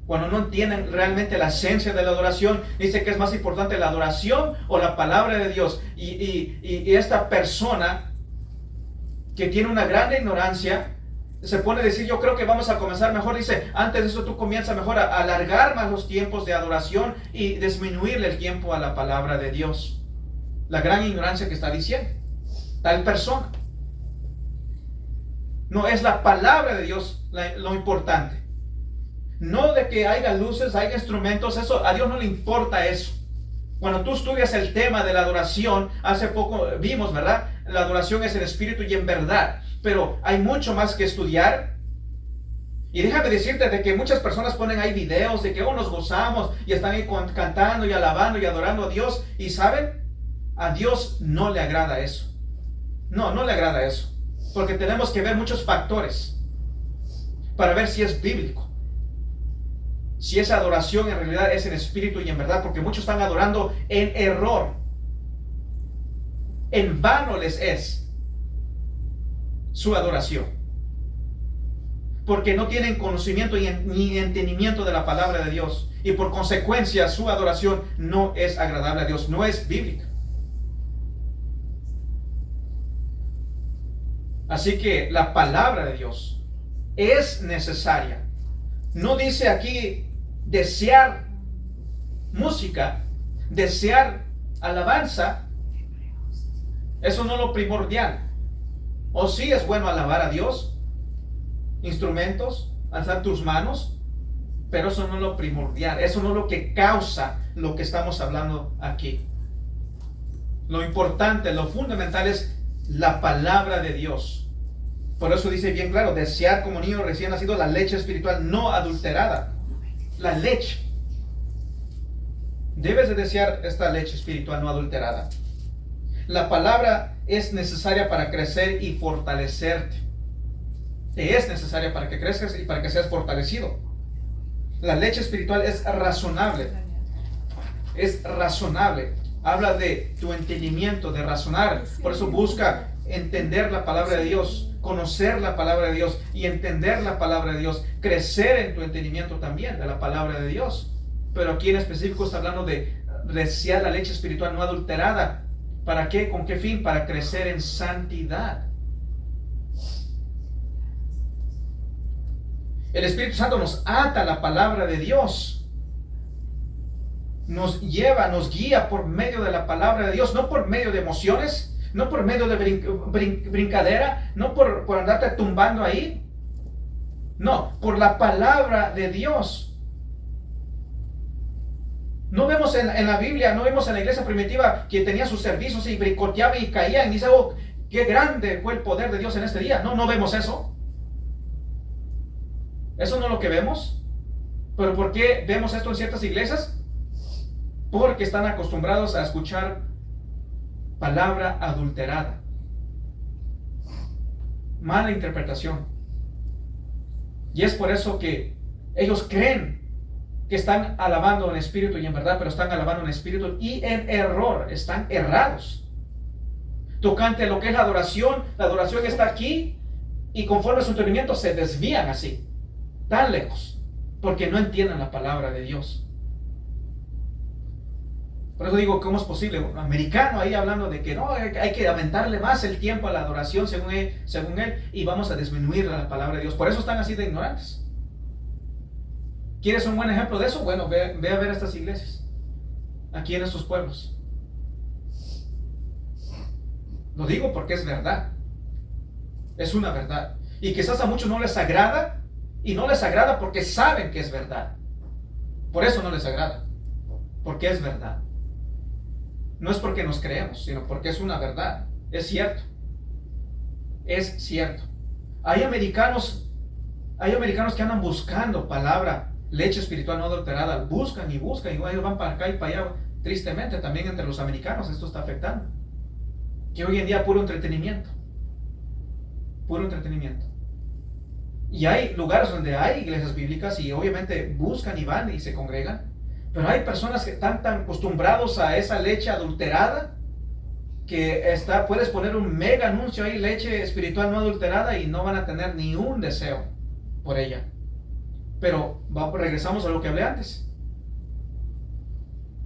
cuando no entienden realmente la esencia de la adoración. Dice que es más importante la adoración o la palabra de Dios. Y esta persona, que tiene una gran ignorancia, se pone a decir: yo creo que vamos a comenzar mejor. Dice, antes de eso tú comienza mejor a alargar más los tiempos de adoración y disminuirle el tiempo a la palabra de Dios. La gran ignorancia que está diciendo tal persona. No es la palabra de Dios lo importante. No de que haya luces, haya instrumentos, eso a Dios no le importa eso. Cuando tú estudias el tema de la adoración, hace poco vimos, ¿verdad? La adoración es en espíritu y en verdad. Pero hay mucho más que estudiar. Y déjame decirte de que muchas personas ponen ahí videos de que nos gozamos y están ahí cantando y alabando y adorando a Dios. Y ¿saben? A Dios no le agrada eso. No le agrada eso. Porque tenemos que ver muchos factores para ver si es bíblico. Si esa adoración en realidad es en espíritu y en verdad, porque muchos están adorando en error. En vano les es su adoración. porque no tienen conocimiento ni entendimiento de la palabra de Dios. Y por consecuencia su adoración no es agradable a Dios, no es bíblica. Así que la palabra de Dios es necesaria. No dice aquí desear música, desear alabanza. Eso no es lo primordial. O sí es bueno alabar a Dios, instrumentos, alzar tus manos, pero eso no es lo primordial. Eso no es lo que causa lo que estamos hablando aquí. Lo importante, lo fundamental es la palabra de Dios. Por eso dice bien claro, desear como niño recién nacido la leche espiritual no adulterada. La leche. Debes de desear esta leche espiritual no adulterada. La palabra es necesaria para crecer y fortalecerte. Te es necesaria para que crezcas y para que seas fortalecido. La leche espiritual es razonable. Es razonable. Habla de tu entendimiento, de razonar. Por eso busca entender la palabra de Dios, conocer la palabra de Dios y entender la palabra de Dios. Crecer en tu entendimiento también de la palabra de Dios. Pero aquí en específico está hablando de desear la leche espiritual no adulterada. ¿Para qué? ¿Con qué fin? Para crecer en santidad. El Espíritu Santo nos ata a la palabra de Dios. Nos lleva, nos guía por medio de la palabra de Dios, no por medio de emociones, no por medio de brincadera, no por andarte tumbando ahí. No, por la palabra de Dios. No vemos en la Biblia, no vemos en la iglesia primitiva que tenía sus servicios y brincoteaba y caía y dice, oh, qué grande fue el poder de Dios en este día. No, no vemos eso. Eso no es lo que vemos. ¿Pero por qué vemos esto en ciertas iglesias? Porque están acostumbrados a escuchar palabra adulterada. Mala interpretación. Y es por eso que ellos creen que están alabando en espíritu y en verdad, pero están alabando en espíritu y en error. Están errados. Tocante a lo que es la adoración está aquí y conforme a su entendimiento se desvían así. Tan lejos, porque no entienden la palabra de Dios. Por eso digo, ¿cómo es posible? Un americano ahí hablando de que no, hay que aumentarle más el tiempo a la adoración según él, y vamos a disminuir la palabra de Dios. Por eso están así de ignorantes. ¿Quieres un buen ejemplo de eso? Bueno, ve a ver estas iglesias, aquí en estos pueblos. Lo digo porque es verdad. Es una verdad. Y quizás a muchos no les agrada. Y no les agrada porque saben que es verdad. Por eso no les agrada. Porque es verdad. No es porque nos creemos, sino porque es una verdad. Es cierto. Es cierto. Hay americanos que andan buscando palabra, leche espiritual no adulterada. Buscan y buscan. Y ellos van para acá y para allá. Tristemente también entre los americanos esto está afectando. Que hoy en día puro entretenimiento. Puro entretenimiento. Y hay lugares donde hay iglesias bíblicas y obviamente buscan y van y se congregan. Pero hay personas que están tan acostumbrados a esa leche adulterada que puedes poner un mega anuncio ahí, leche espiritual no adulterada, y no van a tener ni un deseo por ella. Pero regresamos a lo que hablé antes.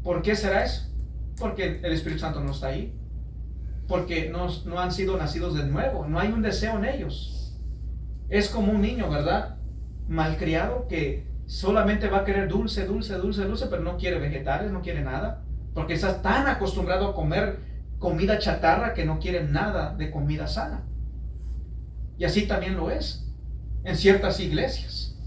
¿Por qué será eso? Porque el Espíritu Santo no está ahí. Porque no han sido nacidos de nuevo. No hay un deseo en ellos. Es como un niño, ¿verdad? Malcriado que solamente va a querer dulce, pero no quiere vegetales, no quiere nada. Porque está tan acostumbrado a comer comida chatarra que no quiere nada de comida sana. Y así también lo es en ciertas iglesias.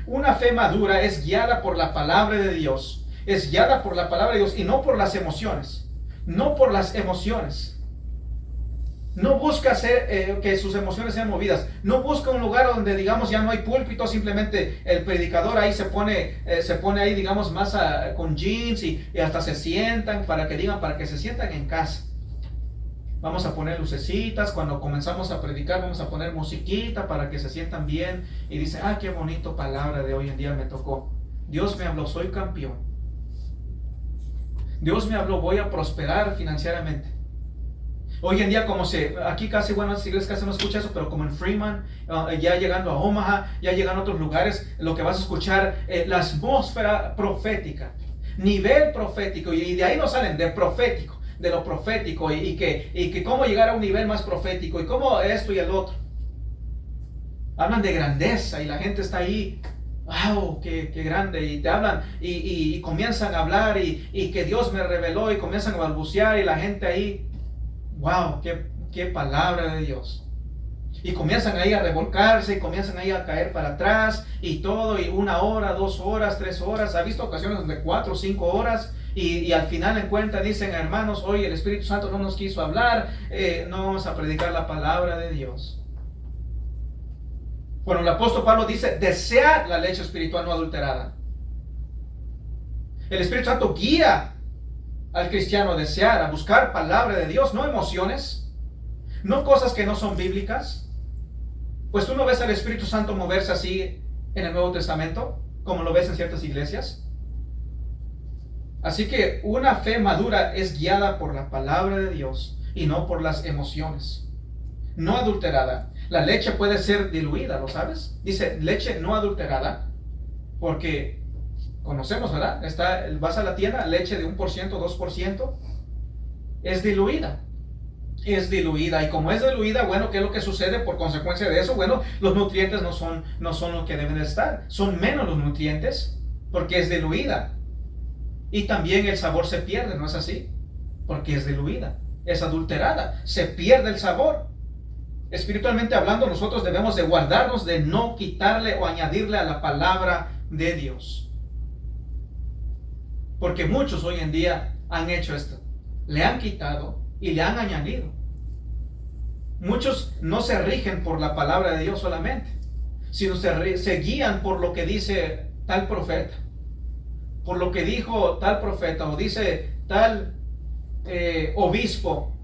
Una fe madura es guiada por la palabra de Dios. Es guiada por la palabra de Dios y no por las emociones. No por las emociones. No busca hacer que sus emociones sean movidas. No busca un lugar donde, digamos, ya no hay púlpito. Simplemente el predicador ahí se pone ahí, digamos, más con jeans y hasta se sientan para que se sientan en casa. Vamos a poner lucecitas. Cuando comenzamos a predicar vamos a poner musiquita para que se sientan bien. Y dicen, qué bonito palabra de hoy en día me tocó. Dios me habló, soy campeón. Dios me habló, voy a prosperar financieramente. Hoy en día aquí casi, bueno, en las iglesias casi no escucha eso, pero como en Freeman, ya llegando a Omaha, ya llegando a otros lugares, lo que vas a escuchar, la atmósfera profética, nivel profético, y de ahí no salen, de profético, de lo profético, y que cómo llegar a un nivel más profético, y cómo esto y el otro. Hablan de grandeza, y la gente está ahí, wow, qué grande, y te hablan, y comienzan a hablar, y que Dios me reveló, y comienzan a balbucear, y la gente ahí, wow, qué palabra de Dios. Y comienzan ahí a revolcarse, y comienzan ahí a caer para atrás, y todo, y 1 hora, 2 horas, 3 horas. Ha visto ocasiones donde 4 o 5 horas, y al final en cuenta dicen, hermanos, hoy el Espíritu Santo no nos quiso hablar, no vamos a predicar la palabra de Dios. Bueno, el apóstol Pablo dice, desear la leche espiritual no adulterada. El Espíritu Santo guía al cristiano a desear, a buscar palabra de Dios, no emociones, no cosas que no son bíblicas. Pues tú no ves al Espíritu Santo moverse así en el Nuevo Testamento, como lo ves en ciertas iglesias. Así que una fe madura es guiada por la palabra de Dios y no por las emociones. No adulterada. La leche puede ser diluida, ¿lo sabes? Dice leche no adulterada, porque conocemos, ¿verdad? Vas a la tienda, leche de 1%, 2%, es diluida. Es diluida, y como es diluida, bueno, ¿qué es lo que sucede por consecuencia de eso? Bueno, los nutrientes no son lo que deben de estar, son menos los nutrientes, porque es diluida. Y también el sabor se pierde, ¿no es así? Porque es diluida, es adulterada, se pierde el sabor. Espiritualmente hablando, nosotros debemos de guardarnos de no quitarle o añadirle a la palabra de Dios. Porque muchos hoy en día han hecho esto. Le han quitado y le han añadido. Muchos no se rigen por la palabra de Dios solamente, sino se guían por lo que dice tal profeta, por lo que dijo tal profeta, o dice tal obispo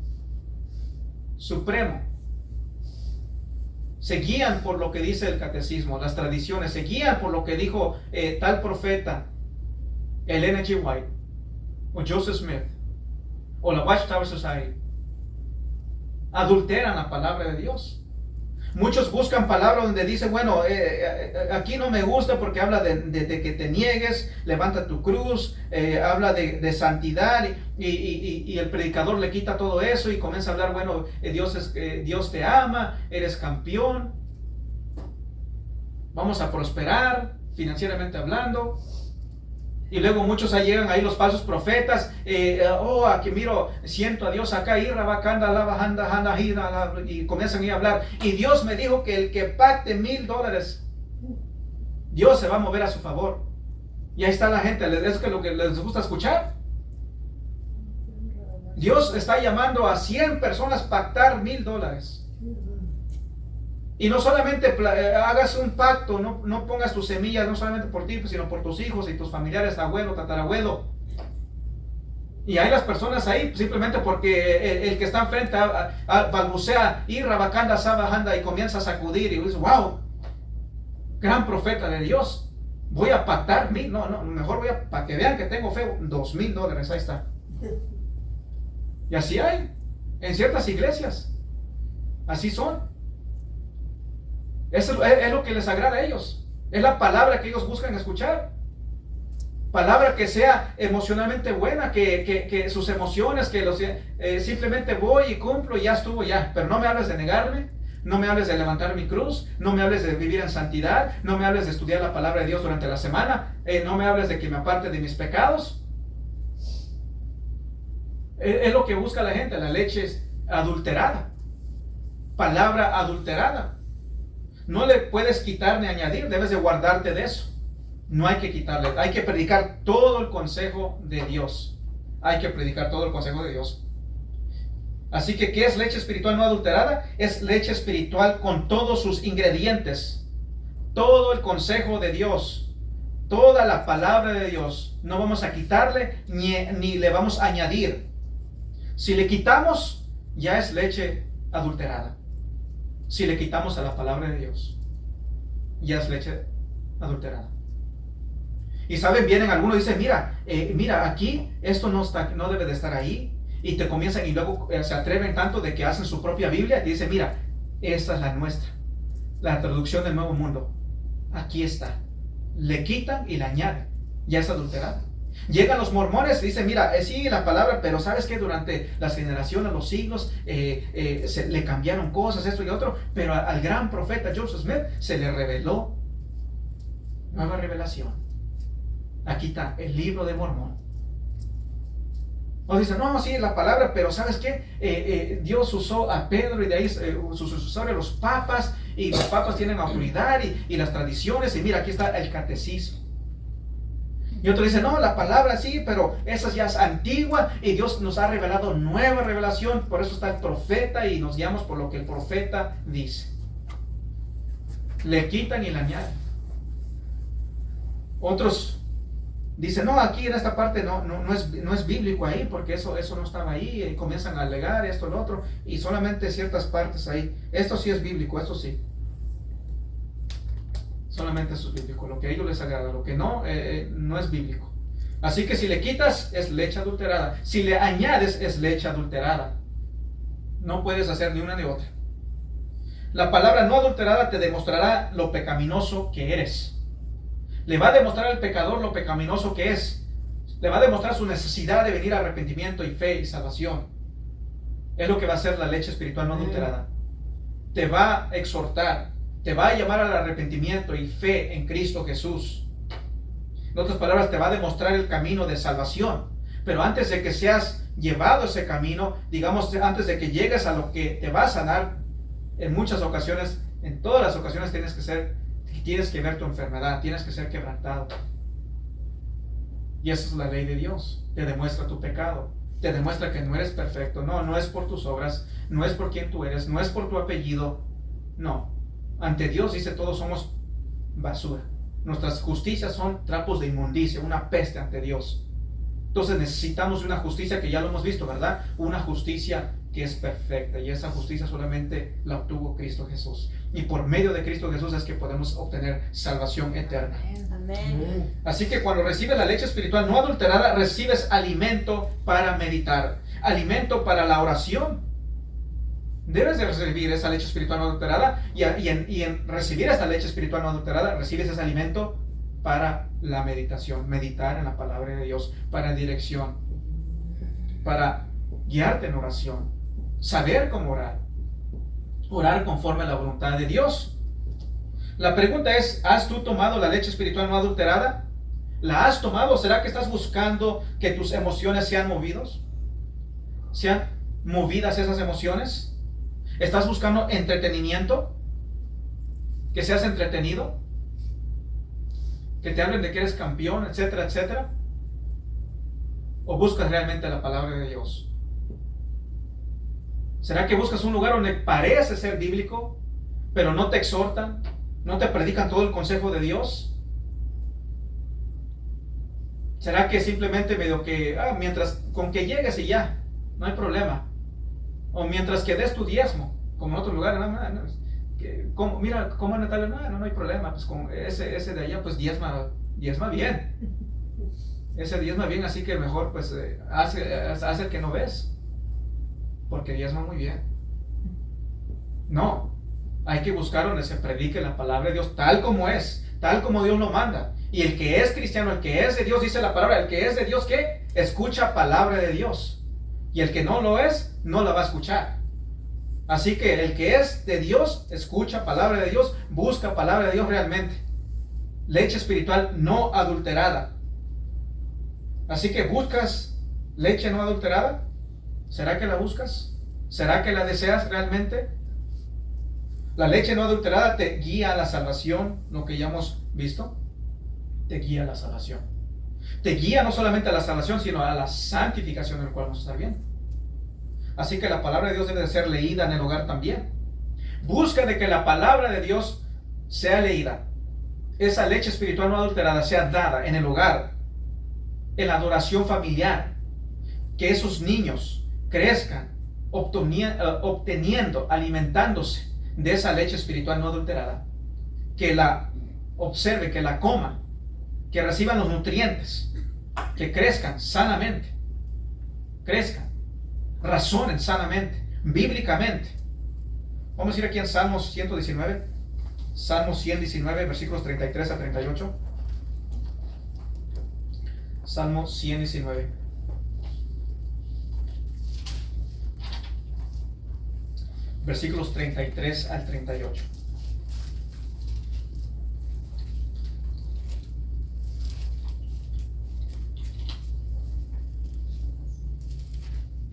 supremo. Se guían por lo que dice el catecismo, las tradiciones, se guían por lo que dijo tal profeta, Ellen G. White, o Joseph Smith, o la Watchtower Society. Adulteran la palabra de Dios. Muchos buscan palabras donde dice, bueno, aquí no me gusta porque habla de que te niegues, levanta tu cruz, habla de santidad, y el predicador le quita todo eso y comienza a hablar, bueno, Dios te ama, eres campeón, vamos a prosperar financieramente hablando. Y luego muchos ahí llegan ahí los falsos profetas, aquí miro, siento a Dios acá, y comienzan a ir a hablar, y Dios me dijo que el que pacte $1,000, Dios se va a mover a su favor. Y ahí está la gente, es lo que les gusta escuchar. Dios está llamando a 100 personas a pactar $1,000. Y no solamente hagas un pacto, no pongas tus semillas, no solamente por ti, sino por tus hijos y tus familiares, abuelo, tatarabuelo. Y hay las personas ahí simplemente porque el que está enfrente balbucea, y rabacanda, sabajanda, y comienza a sacudir, y dice, wow, gran profeta de Dios, voy a pactar mejor para que vean que tengo fe, $2,000, ahí está. Y así hay, en ciertas iglesias, así son. Eso es lo que les agrada a ellos. Es la palabra que ellos buscan escuchar. Palabra que sea emocionalmente buena, que sus emociones, simplemente voy y cumplo y ya estuvo ya. Pero no me hables de negarme, no me hables de levantar mi cruz, no me hables de vivir en santidad, no me hables de estudiar la palabra de Dios durante la semana, no me hables de que me aparte de mis pecados. Es lo que busca la gente, la leche es adulterada. Palabra adulterada. No le puedes quitar ni añadir, debes de guardarte de eso. No hay que quitarle, hay que predicar todo el consejo de Dios. Hay que predicar todo el consejo de Dios. Así que, ¿qué es leche espiritual no adulterada? Es leche espiritual con todos sus ingredientes. Todo el consejo de Dios. Toda la palabra de Dios. No vamos a quitarle ni le vamos a añadir. Si le quitamos, ya es leche adulterada. Si le quitamos a la palabra de Dios, ya es leche adulterada. Y saben, vienen algunos y dicen, mira, aquí esto no debe de estar ahí. y te comienzan y luego se atreven tanto de que hacen su propia Biblia y te dicen, mira, esta es la nuestra, la traducción del Nuevo Mundo, aquí está. Le quitan y le añaden, ya es adulterada. Llegan los mormones y dicen, mira, sí la palabra, pero sabes que durante las generaciones, los siglos, le cambiaron cosas, esto y otro, pero al gran profeta Joseph Smith se le reveló nueva revelación. Aquí está el libro de Mormón. O dicen, no, sí, la palabra, pero ¿sabes qué? Dios usó a Pedro y de ahí sus sucesores, los papas, y los papas tienen autoridad y las tradiciones, y mira, aquí está el catecismo. Y otro dice, no, la palabra sí, pero esa ya es antigua y Dios nos ha revelado nueva revelación, por eso está el profeta y nos guiamos por lo que el profeta dice. Le quitan y le añaden. Otros dicen, no, aquí en esta parte no es bíblico ahí, porque eso no estaba ahí, y comienzan a alegar esto, lo otro, y solamente ciertas partes ahí. Esto sí es bíblico, esto sí. Solamente eso es bíblico, lo que a ellos les agrada, lo que no es bíblico. Así que si le quitas, es leche adulterada. Si le añades, es leche adulterada. No puedes hacer ni una ni otra. La palabra no adulterada te demostrará lo pecaminoso que eres. Le va a demostrar al pecador lo pecaminoso que es. Le va a demostrar su necesidad de venir a arrepentimiento y fe y salvación. Es lo que va a hacer la leche espiritual no adulterada. Te va a exhortar, te va a llamar al arrepentimiento y fe en Cristo Jesús. En otras palabras, te va a demostrar el camino de salvación. Pero antes de que seas llevado a ese camino, digamos, antes de que llegues a lo que te va a sanar, en muchas ocasiones, en todas las ocasiones tienes que ver tu enfermedad, tienes que ser quebrantado. Y esa es la ley de Dios. Te demuestra tu pecado, te demuestra que no eres perfecto. No es por tus obras, no es por quien tú eres, no es por tu apellido. No, ante Dios dice todos somos basura. Nuestras justicias son trapos de inmundicia, una peste ante Dios. Entonces necesitamos una justicia que ya lo hemos visto, ¿verdad? Una justicia que es perfecta, y esa justicia solamente la obtuvo Cristo Jesús. Y por medio de Cristo Jesús es que podemos obtener salvación eterna. Amén. Así que cuando recibes la leche espiritual no adulterada, recibes alimento para meditar, alimento para la oración. Debes de recibir esa leche espiritual no adulterada, y en recibir esta leche espiritual no adulterada, recibes ese alimento para la meditación, meditar en la palabra de Dios, para dirección, para guiarte en oración, saber cómo orar conforme a la voluntad de Dios. La pregunta es, ¿has tú tomado la leche espiritual no adulterada? ¿La has tomado? ¿Será que estás buscando que tus emociones sean movidas? ¿Sean movidas esas emociones? ¿Estás buscando entretenimiento? ¿Que seas entretenido? ¿Que te hablen de que eres campeón, etcétera, etcétera? ¿O buscas realmente la palabra de Dios? ¿Será que buscas un lugar donde parece ser bíblico, pero no te exhortan, no te predican todo el consejo de Dios? ¿Será que simplemente medio que, mientras con que llegues y ya, no hay problema? O mientras que des tu diezmo, como en otro lugar, mira, ¿cómo Natalia? No hay problema, pues con ese de allá, pues diezma bien. Ese diezma bien, así que mejor pues haz el que no ves, porque diezma muy bien. No, hay que buscar donde se predique la palabra de Dios tal como es, tal como Dios lo manda. Y el que es cristiano, el que es de Dios, dice la palabra, el que es de Dios, ¿qué? Escucha palabra de Dios. Y el que no lo es, no la va a escuchar. Así que el que es de Dios, escucha palabra de Dios, busca palabra de Dios realmente. Leche espiritual no adulterada. Así que buscas leche no adulterada. ¿Será que la buscas? ¿Será que la deseas realmente? La leche no adulterada te guía a la salvación, lo que ya hemos visto. Te guía a la salvación. Te guía no solamente a la salvación, sino a la santificación, en el cual vamos a estar bien. Así que la palabra de Dios debe de ser leída en el hogar también. Busca de que la palabra de Dios sea leída. Esa leche espiritual no adulterada sea dada en el hogar, en la adoración familiar. Que esos niños crezcan obteniendo, alimentándose de esa leche espiritual no adulterada. Que la observe, que la coma, que reciban los nutrientes, que crezcan sanamente, crezcan razonen sanamente, bíblicamente. Vamos a ir aquí en Salmos 119. Salmos 119, versículos 33 a 38. Salmo 119. Versículos 33 al 38.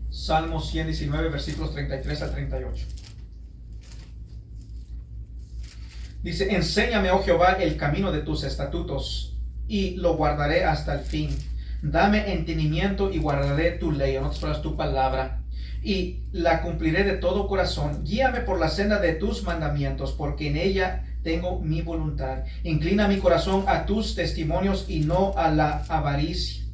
Salmo 119, versículos 33 al 38. Dice, enséñame, oh Jehová, el camino de tus estatutos, y lo guardaré hasta el fin. Dame entendimiento y guardaré tu ley, en otras palabras, tu palabra, y la cumpliré de todo corazón. Guíame por la senda de tus mandamientos, porque en ella tengo mi voluntad. Inclina mi corazón a tus testimonios y no a la avaricia.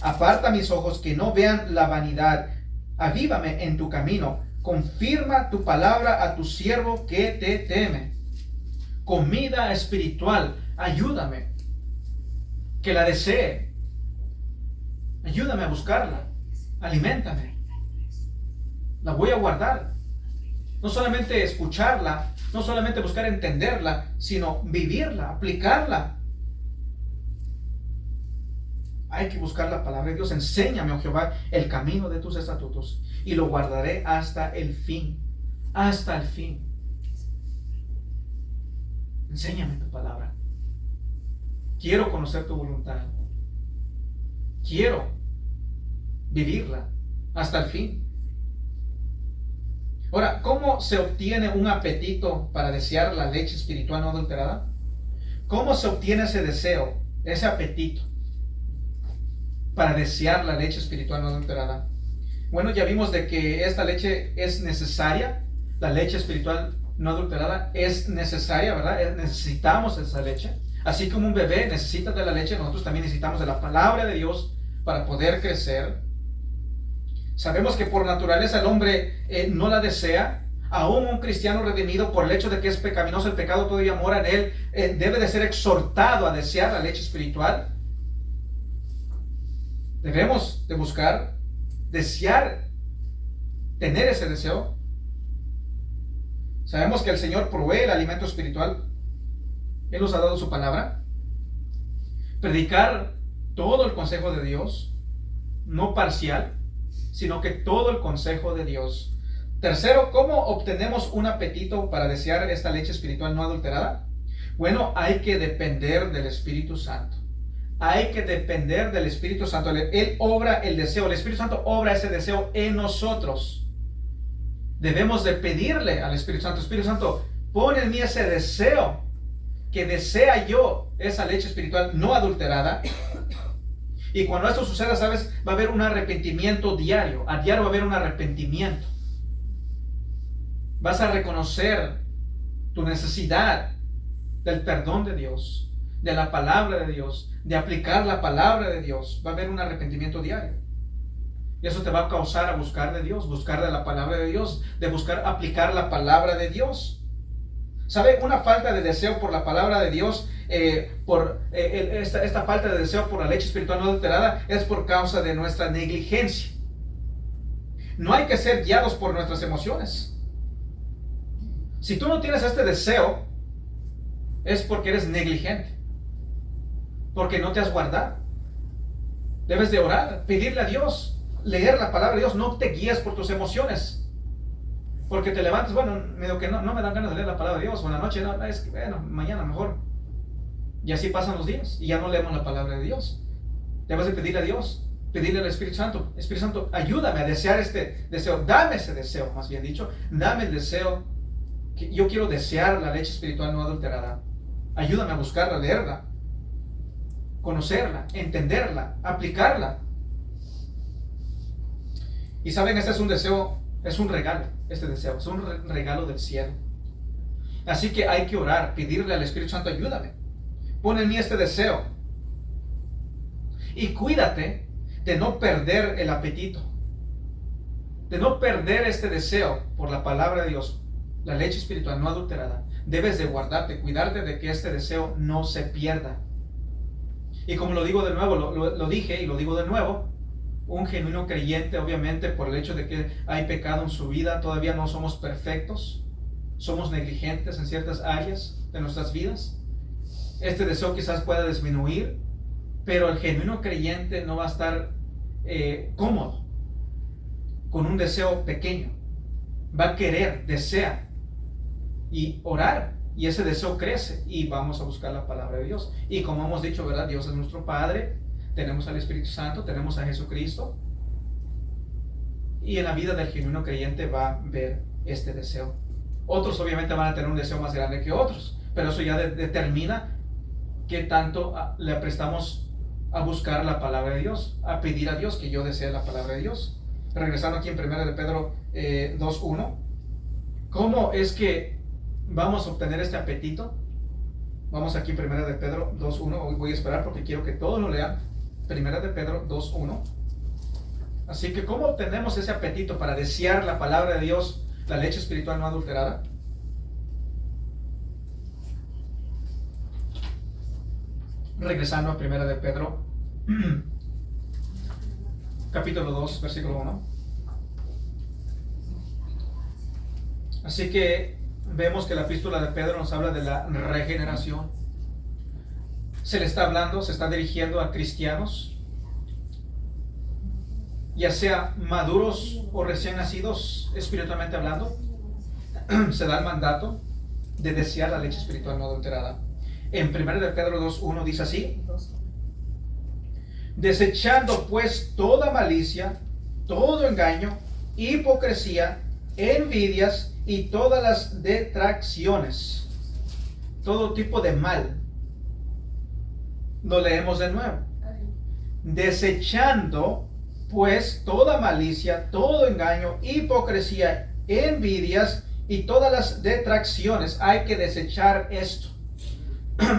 Aparta mis ojos que no vean la vanidad. Avívame en tu camino. Confirma tu palabra a tu siervo que te teme. Comida espiritual, ayúdame, que la desee. Ayúdame a buscarla. Aliméntame. La voy a guardar. No solamente escucharla, no solamente buscar entenderla, sino vivirla, aplicarla. Hay que buscar la palabra de Dios. Enséñame, oh Jehová, el camino de tus estatutos, y lo guardaré hasta el fin. Hasta el fin. Enséñame tu palabra. Quiero conocer tu voluntad. Quiero vivirla hasta el fin. Ahora, ¿cómo se obtiene un apetito para desear la leche espiritual no adulterada? ¿Cómo se obtiene ese deseo, ese apetito para desear la leche espiritual no adulterada? Bueno, ya vimos de que esta leche es necesaria. La leche espiritual no adulterada es necesaria, ¿verdad? Necesitamos esa leche. Así como un bebé necesita de la leche, nosotros también necesitamos de la palabra de Dios para poder crecer. Sabemos que por naturaleza el hombre no la desea. Aún un cristiano redimido, por el hecho de que es pecaminoso, el pecado todavía mora en él, debe de ser exhortado a desear la leche espiritual. Debemos de buscar, desear, tener ese deseo. Sabemos que el Señor provee el alimento espiritual. Él nos ha dado su palabra. Predicar todo el consejo de Dios, no parcial, sino que todo el consejo de Dios. Tercero, ¿cómo obtenemos un apetito para desear esta leche espiritual no adulterada? Bueno, hay que depender del Espíritu Santo. Hay que depender del Espíritu Santo. Él obra el deseo. El Espíritu Santo obra ese deseo en nosotros. Debemos de pedirle al Espíritu Santo: Espíritu Santo, pon en mí ese deseo, que desea yo esa leche espiritual no adulterada. Y cuando esto suceda, ¿sabes? Va a haber un arrepentimiento diario. A diario va a haber un arrepentimiento. Vas a reconocer tu necesidad del perdón de Dios, de la palabra de Dios, de aplicar la palabra de Dios. Va a haber un arrepentimiento diario. Y eso te va a causar a buscar de Dios, buscar de la palabra de Dios, de buscar aplicar la palabra de Dios. ¿Sabe? Una falta de deseo por la palabra de Dios, esta falta de deseo por la leche espiritual no adulterada, es por causa de nuestra negligencia. No hay que ser guiados por nuestras emociones. Si tú no tienes este deseo, es porque eres negligente, porque no te has guardado. Debes de orar, pedirle a Dios, leer la palabra de Dios. No te guíes por tus emociones, porque te levantas, bueno, medio que no me dan ganas de leer la palabra de Dios, o en la noche, no, es que, bueno, mañana mejor. Y así pasan los días, y ya no leemos la palabra de Dios. Debes de pedirle a Dios, pedirle al Espíritu Santo: Espíritu Santo, ayúdame a desear este deseo, dame ese deseo, más bien dicho, dame el deseo, que yo quiero desear la leche espiritual no adulterada. Ayúdame a buscarla, leerla, conocerla, entenderla, aplicarla. Y saben, este es un deseo, es un regalo, este deseo, es un regalo del cielo. Así que hay que orar, pedirle al Espíritu Santo: ayúdame, pon en mí este deseo. Y cuídate de no perder el apetito, de no perder este deseo por la palabra de Dios, la leche espiritual no adulterada. Debes de guardarte, cuidarte de que este deseo no se pierda. Y como lo digo de nuevo, lo dije y lo digo de nuevo, Un genuino creyente, obviamente, por el hecho de que hay pecado en su vida, todavía no somos perfectos, somos negligentes en ciertas áreas de nuestras vidas. Este deseo quizás pueda disminuir, pero el genuino creyente no va a estar cómodo con un deseo pequeño. Va a querer, desea y orar, y ese deseo crece y vamos a buscar la palabra de Dios. Y como hemos dicho, ¿verdad? Dios es nuestro Padre, tenemos al Espíritu Santo, tenemos a Jesucristo, y en la vida del genuino creyente va a ver este deseo. Otros obviamente van a tener un deseo más grande que otros, pero eso ya determina qué tanto le prestamos a buscar la palabra de Dios, a pedir a Dios que yo desee la palabra de Dios. Regresando aquí en 1 de Pedro 2:1, ¿cómo es que vamos a obtener este apetito? Vamos aquí en 1 de Pedro 2:1. Hoy voy a esperar porque quiero que todos lo lean. 1 de Pedro 2:1. Así que, ¿cómo obtenemos ese apetito para desear la palabra de Dios, la leche espiritual no adulterada? Regresando a 1 de Pedro capítulo 2, versículo 1. Así que vemos que la epístola de Pedro nos habla de la regeneración. Se le está hablando, se está dirigiendo a cristianos, ya sea maduros o recién nacidos espiritualmente hablando. Se da el mandato de desear la leche espiritual no adulterada. En 1 de Pedro 2:1 dice así: desechando pues toda malicia, todo engaño, hipocresía, envidias y todas las detracciones, todo tipo de mal. Lo leemos de nuevo. Desechando pues toda malicia, todo engaño, hipocresía, envidias y todas las detracciones. Hay que desechar esto.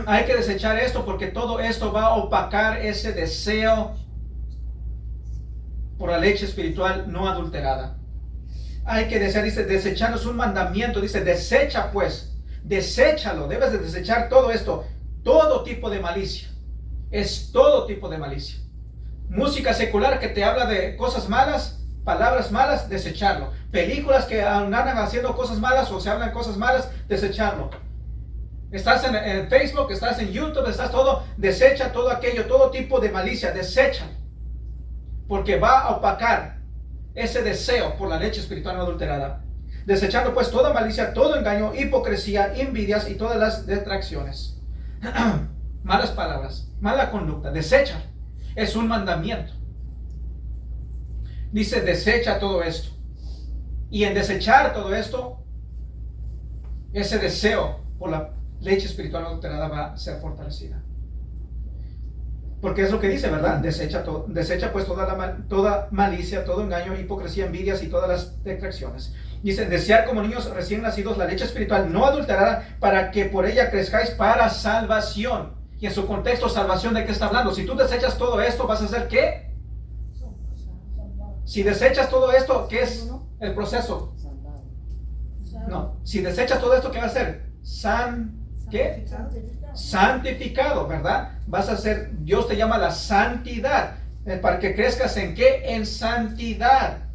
Hay que desechar esto porque todo esto va a opacar ese deseo por la leche espiritual no adulterada. Hay que desear, dice, desechando, es un mandamiento, dice, desecha pues, deséchalo, debes de desechar todo esto, todo tipo de malicia, es todo tipo de malicia. Música secular que te habla de cosas malas, palabras malas, desecharlo. Películas que andan haciendo cosas malas o se hablan cosas malas, desecharlo. Estás en Facebook, estás en YouTube, estás todo, desecha todo aquello, todo tipo de malicia, desecha. Porque va a opacar ese deseo por la leche espiritual no adulterada. Desechando pues toda malicia, todo engaño, hipocresía, envidias y todas las detracciones. Malas palabras, mala conducta, desecha. Es un mandamiento. Dice, desecha todo esto. Y en desechar todo esto, ese deseo por la leche espiritual no adulterada va a ser fortalecida. Porque es lo que dice, ¿verdad? Desecha pues toda malicia, todo engaño, hipocresía, envidias y todas las detracciones. Dice, desear como niños recién nacidos la leche espiritual no adulterada para que por ella crezcáis para salvación. Y en su contexto, salvación, ¿de qué está hablando? Si tú desechas todo esto, ¿vas a hacer qué? Si desechas todo esto, ¿qué es el proceso? No, si desechas todo esto, ¿qué va a hacer? ¿Qué? Santificado, ¿verdad? Vas a ser, Dios te llama a la santidad, para que crezcas ¿en qué? En santidad.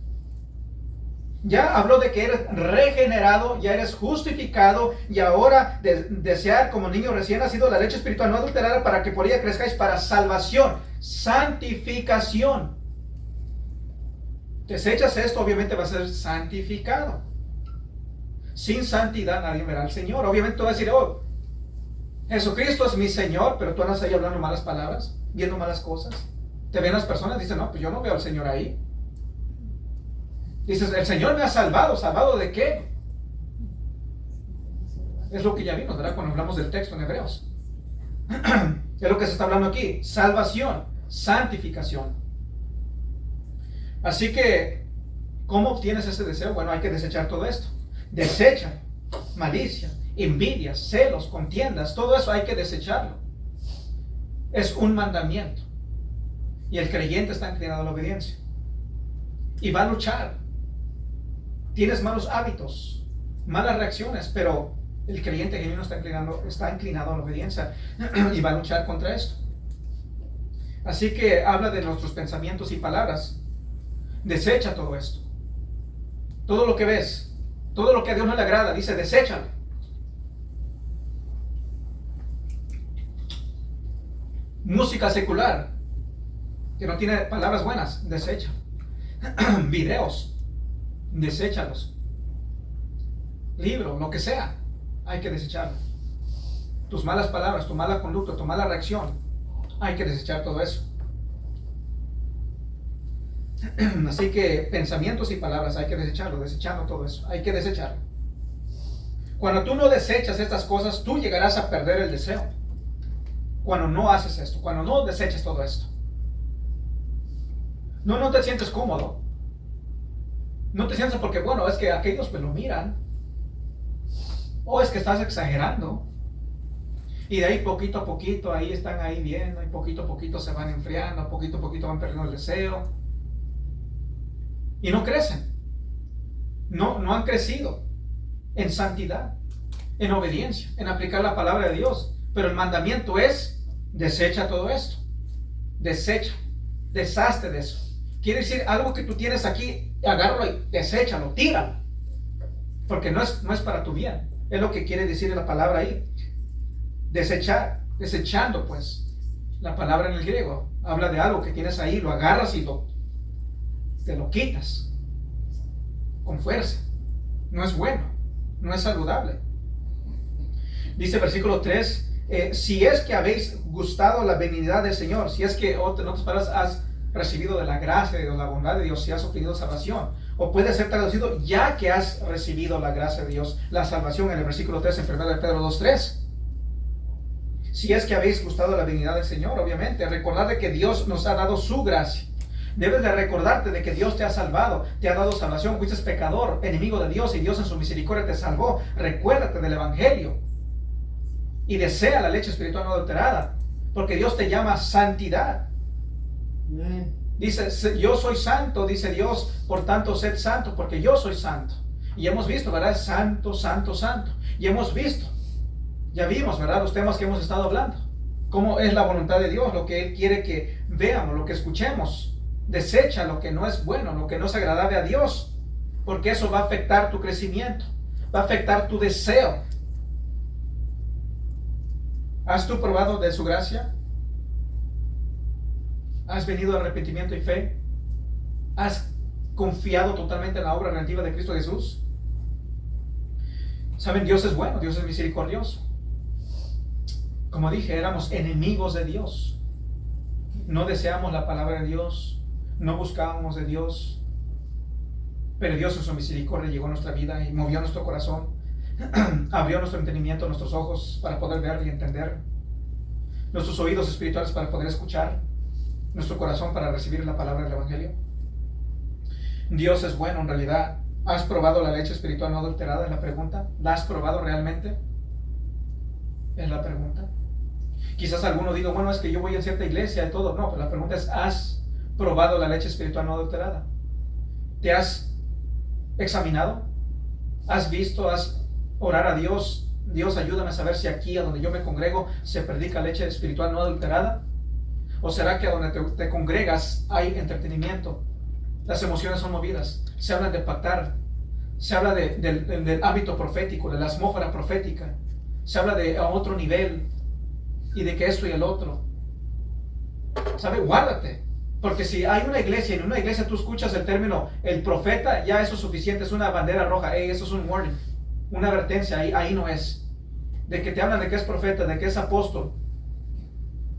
Ya habló de que eres regenerado, ya eres justificado, y ahora desear como niño recién nacido la leche espiritual no adulterada para que por ella crezcáis para salvación, santificación. Desechas esto, obviamente vas a ser santificado. Sin santidad nadie verá al Señor. Obviamente tú vas a decir, oh, Jesucristo es mi Señor, pero tú andas ahí hablando malas palabras, viendo malas cosas. Te ven las personas y dicen, no, pues yo no veo al Señor ahí. Dices, el Señor me ha salvado. ¿Salvado de qué? Es lo que ya vimos, ¿verdad? Cuando hablamos del texto en Hebreos. Es lo que se está hablando aquí. Salvación, santificación. Así que, ¿cómo obtienes ese deseo? Bueno, hay que desechar todo esto. Desecha malicia, envidias, celos, contiendas, todo eso hay que desecharlo. Es un mandamiento. Y el creyente está inclinado a la obediencia. Y va a luchar. Tienes malos hábitos, malas reacciones, pero el creyente genuino está inclinado a la obediencia y va a luchar contra esto. Así que habla de nuestros pensamientos y palabras. Desecha todo esto. Todo lo que ves, todo lo que a Dios no le agrada, dice, deséchalo. Música secular, que no tiene palabras buenas, desecha. Videos, deséchalos. Libro, lo que sea, hay que desecharlo. Tus malas palabras, tu mala conducta, tu mala reacción, hay que desechar todo eso. Así que pensamientos y palabras hay que desecharlo, desechando todo eso, hay que desecharlo. Cuando tú no desechas estas cosas, tú llegarás a perder el deseo. Cuando no haces esto, cuando no desechas todo esto. No te sientes cómodo. No te sientes porque, bueno, es que aquellos me lo miran. O es que estás exagerando. Y de ahí poquito a poquito, ahí están ahí viendo, y poquito a poquito se van enfriando, poquito a poquito van perdiendo el deseo. Y no crecen. No han crecido en santidad, en obediencia, en aplicar la palabra de Dios. Pero el mandamiento es, desecha todo esto. Desecha, deshazte de eso. Quiere decir, algo que tú tienes aquí, agárralo y deséchalo, tíralo. Porque no es para tu bien. Es lo que quiere decir la palabra ahí. Desechar, desechando pues. La palabra en el griego habla de algo que tienes ahí, lo agarras y te lo quitas. Con fuerza. No es bueno, no es saludable. Dice versículo 3, si es que habéis gustado la benignidad del Señor, si es que, en otras palabras, has recibido de la gracia, de la bondad de Dios, si has obtenido salvación. O puede ser traducido, ya que has recibido la gracia de Dios, la salvación, en el versículo 3, en 1 Pedro 2:3. Si es que habéis gustado la benignidad del Señor, obviamente, recordad de que Dios nos ha dado su gracia. Debes de recordarte de que Dios te ha salvado, te ha dado salvación, fuiste pecador, enemigo de Dios, y Dios en su misericordia te salvó. Recuérdate del Evangelio y desea la leche espiritual no adulterada, porque Dios te llama santidad. Dice, yo soy santo, dice Dios, por tanto sed santo, porque yo soy santo. Y hemos visto, ¿verdad? Santo, santo, santo. Y hemos visto, ya vimos, ¿verdad? Los temas que hemos estado hablando. Cómo es la voluntad de Dios, lo que Él quiere que veamos, lo que escuchemos. Desecha lo que no es bueno, lo que no es agradable a Dios, porque eso va a afectar tu crecimiento, va a afectar tu deseo. ¿Has tú probado de su gracia? ¿Has venido al arrepentimiento y fe? ¿Has confiado totalmente en la obra redentiva de Cristo Jesús? Saben, Dios es bueno, Dios es misericordioso. Como dije, éramos enemigos de Dios. No deseamos la palabra de Dios, no buscábamos de Dios, pero Dios en su misericordia llegó a nuestra vida y movió nuestro corazón, abrió nuestro entendimiento, nuestros ojos para poder ver y entender, nuestros oídos espirituales para poder escuchar, nuestro corazón para recibir la palabra del Evangelio. Dios es bueno en realidad. ¿Has probado la leche espiritual no adulterada? Es la pregunta. ¿La has probado realmente? Es la pregunta. Quizás alguno diga, bueno, es que yo voy a cierta iglesia y todo. No, pero la pregunta es, ¿has probado la leche espiritual no adulterada? ¿Te has examinado? ¿Has visto? ¿Has orar a Dios? Dios, ayúdame a saber si aquí, a donde yo me congrego, se predica leche espiritual no adulterada. ¿O será que a donde te congregas hay entretenimiento? Las emociones son movidas. Se habla de pactar. Se habla del hábito profético, de la atmósfera profética. Se habla de a otro nivel y de que esto y el otro. ¿Sabe? Guárdate. Porque si hay una iglesia y en una iglesia tú escuchas el término el profeta, ya eso es suficiente. Es una bandera roja. Hey, eso es un warning. Una advertencia. Ahí no es. De que te hablan de que es profeta, de que es apóstol.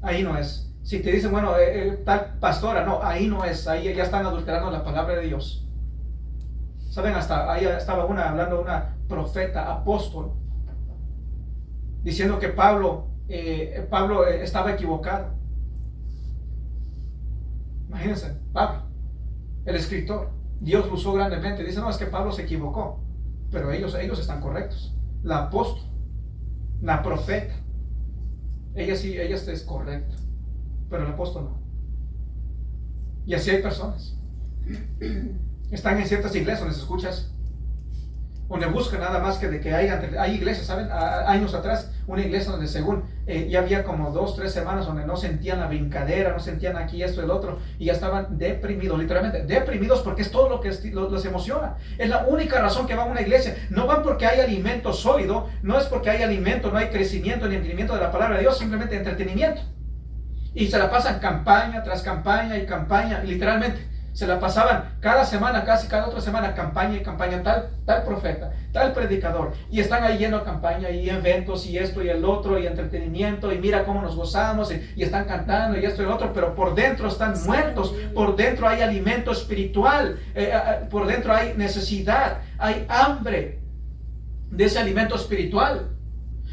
Ahí no es. Si te dicen, bueno, tal pastora, no, ahí no es, ahí ya están adulterando la palabra de Dios. ¿Saben? Hasta ahí estaba hablando de una profeta, apóstol, diciendo que Pablo estaba equivocado. Imagínense, Pablo, el escritor, Dios lo usó grandemente. Dice, no, es que Pablo se equivocó, pero ellos están correctos. La apóstol, la profeta, ella es correcta. Pero el apóstol no. Y así hay personas. Están en ciertas iglesias donde se escuchas donde buscan nada más que de que hay iglesias, ¿saben? Años atrás, una iglesia donde según ya había como 2, 3 semanas donde no sentían la brincadera, no sentían aquí esto y el otro, y ya estaban deprimidos, literalmente deprimidos, porque es todo lo que los emociona. Es la única razón que van a una iglesia. No van porque hay alimento sólido, no es porque hay alimento, no hay crecimiento ni entendimiento de la palabra de Dios, simplemente entretenimiento. Y se la pasan campaña tras campaña y campaña, literalmente. Se la pasaban cada semana, casi cada otra semana, campaña y campaña, tal profeta, tal predicador. Y están ahí yendo a campaña y eventos y esto y el otro y entretenimiento y mira cómo nos gozamos y están cantando y esto y el otro, pero por dentro están muertos, por dentro hay alimento espiritual, por dentro hay necesidad, hay hambre de ese alimento espiritual.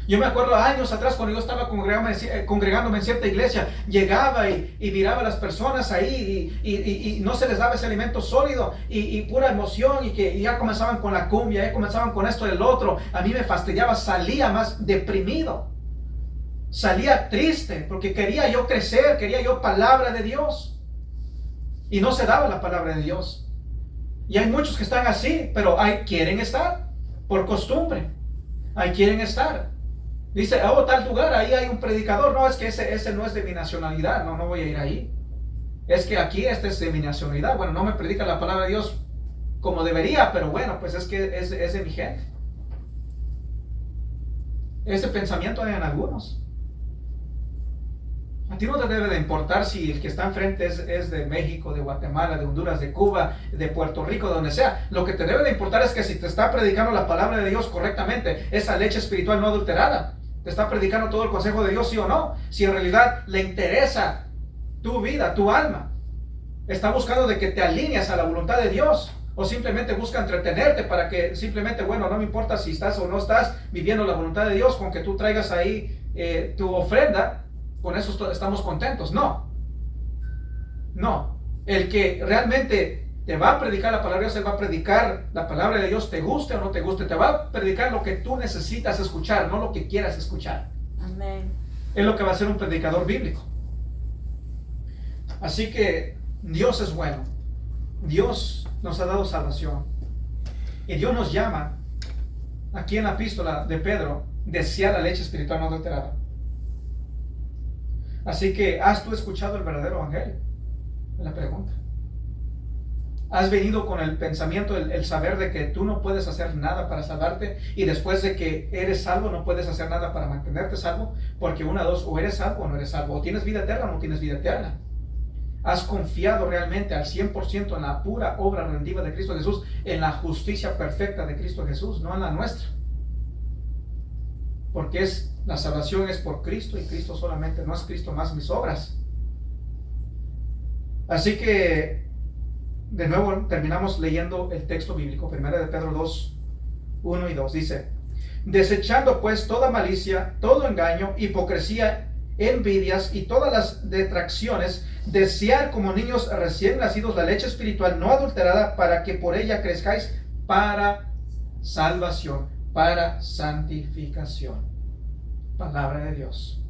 Yo me acuerdo años atrás cuando yo estaba congregándome en cierta iglesia, llegaba y miraba a las personas ahí y no se les daba ese alimento sólido y pura emoción y ya comenzaban con la cumbia, ya comenzaban con esto y el otro. A mí me fastidiaba, salía más deprimido, salía triste porque quería yo crecer, quería yo palabra de Dios y no se daba la palabra de Dios. Y hay muchos que están así, pero quieren estar por costumbre, ahí quieren estar. Dice, tal lugar, ahí hay un predicador. No, es que ese no es de mi nacionalidad. No voy a ir ahí. Es que aquí este es de mi nacionalidad. Bueno, no me predica la palabra de Dios como debería, pero bueno, pues es que es de mi gente. Ese pensamiento hay en algunos. A ti no te debe de importar si el que está enfrente es de México, de Guatemala, de Honduras, de Cuba, de Puerto Rico, de donde sea. Lo que te debe de importar es que si te está predicando la palabra de Dios correctamente, esa leche espiritual no adulterada, te está predicando todo el consejo de Dios, sí o no. Si en realidad le interesa tu vida, tu alma, está buscando de que te alinees a la voluntad de Dios, o simplemente busca entretenerte para que simplemente, bueno, no me importa si estás o no estás viviendo la voluntad de Dios, con que tú traigas ahí tu ofrenda, con eso estamos contentos. No. El que realmente te va a predicar la palabra de Dios, él va a predicar la palabra de Dios, te guste o no te guste, te va a predicar lo que tú necesitas escuchar, no lo que quieras escuchar. Amén. Es lo que va a ser un predicador bíblico. Así que Dios es bueno. Dios nos ha dado salvación. Y Dios nos llama, aquí en la epístola de Pedro, desear la leche espiritual no adulterada. Así que, ¿has tú escuchado el verdadero evangelio? Es la pregunta. ¿Has venido con el pensamiento, el saber de que tú no puedes hacer nada para salvarte y después de que eres salvo no puedes hacer nada para mantenerte salvo? Porque una de dos, o eres salvo o no eres salvo, o tienes vida eterna o no tienes vida eterna. ¿Has confiado realmente al 100% en la pura obra redentiva de Cristo Jesús, en la justicia perfecta de Cristo Jesús, no en la nuestra? Porque la salvación es por Cristo y Cristo solamente, no es Cristo más mis obras. Así que de nuevo terminamos leyendo el texto bíblico, 1 de Pedro 2, 1 y 2. Dice, desechando pues toda malicia, todo engaño, hipocresía, envidias y todas las detracciones, desear como niños recién nacidos la leche espiritual no adulterada, para que por ella crezcáis para salvación, para santificación. Palabra de Dios.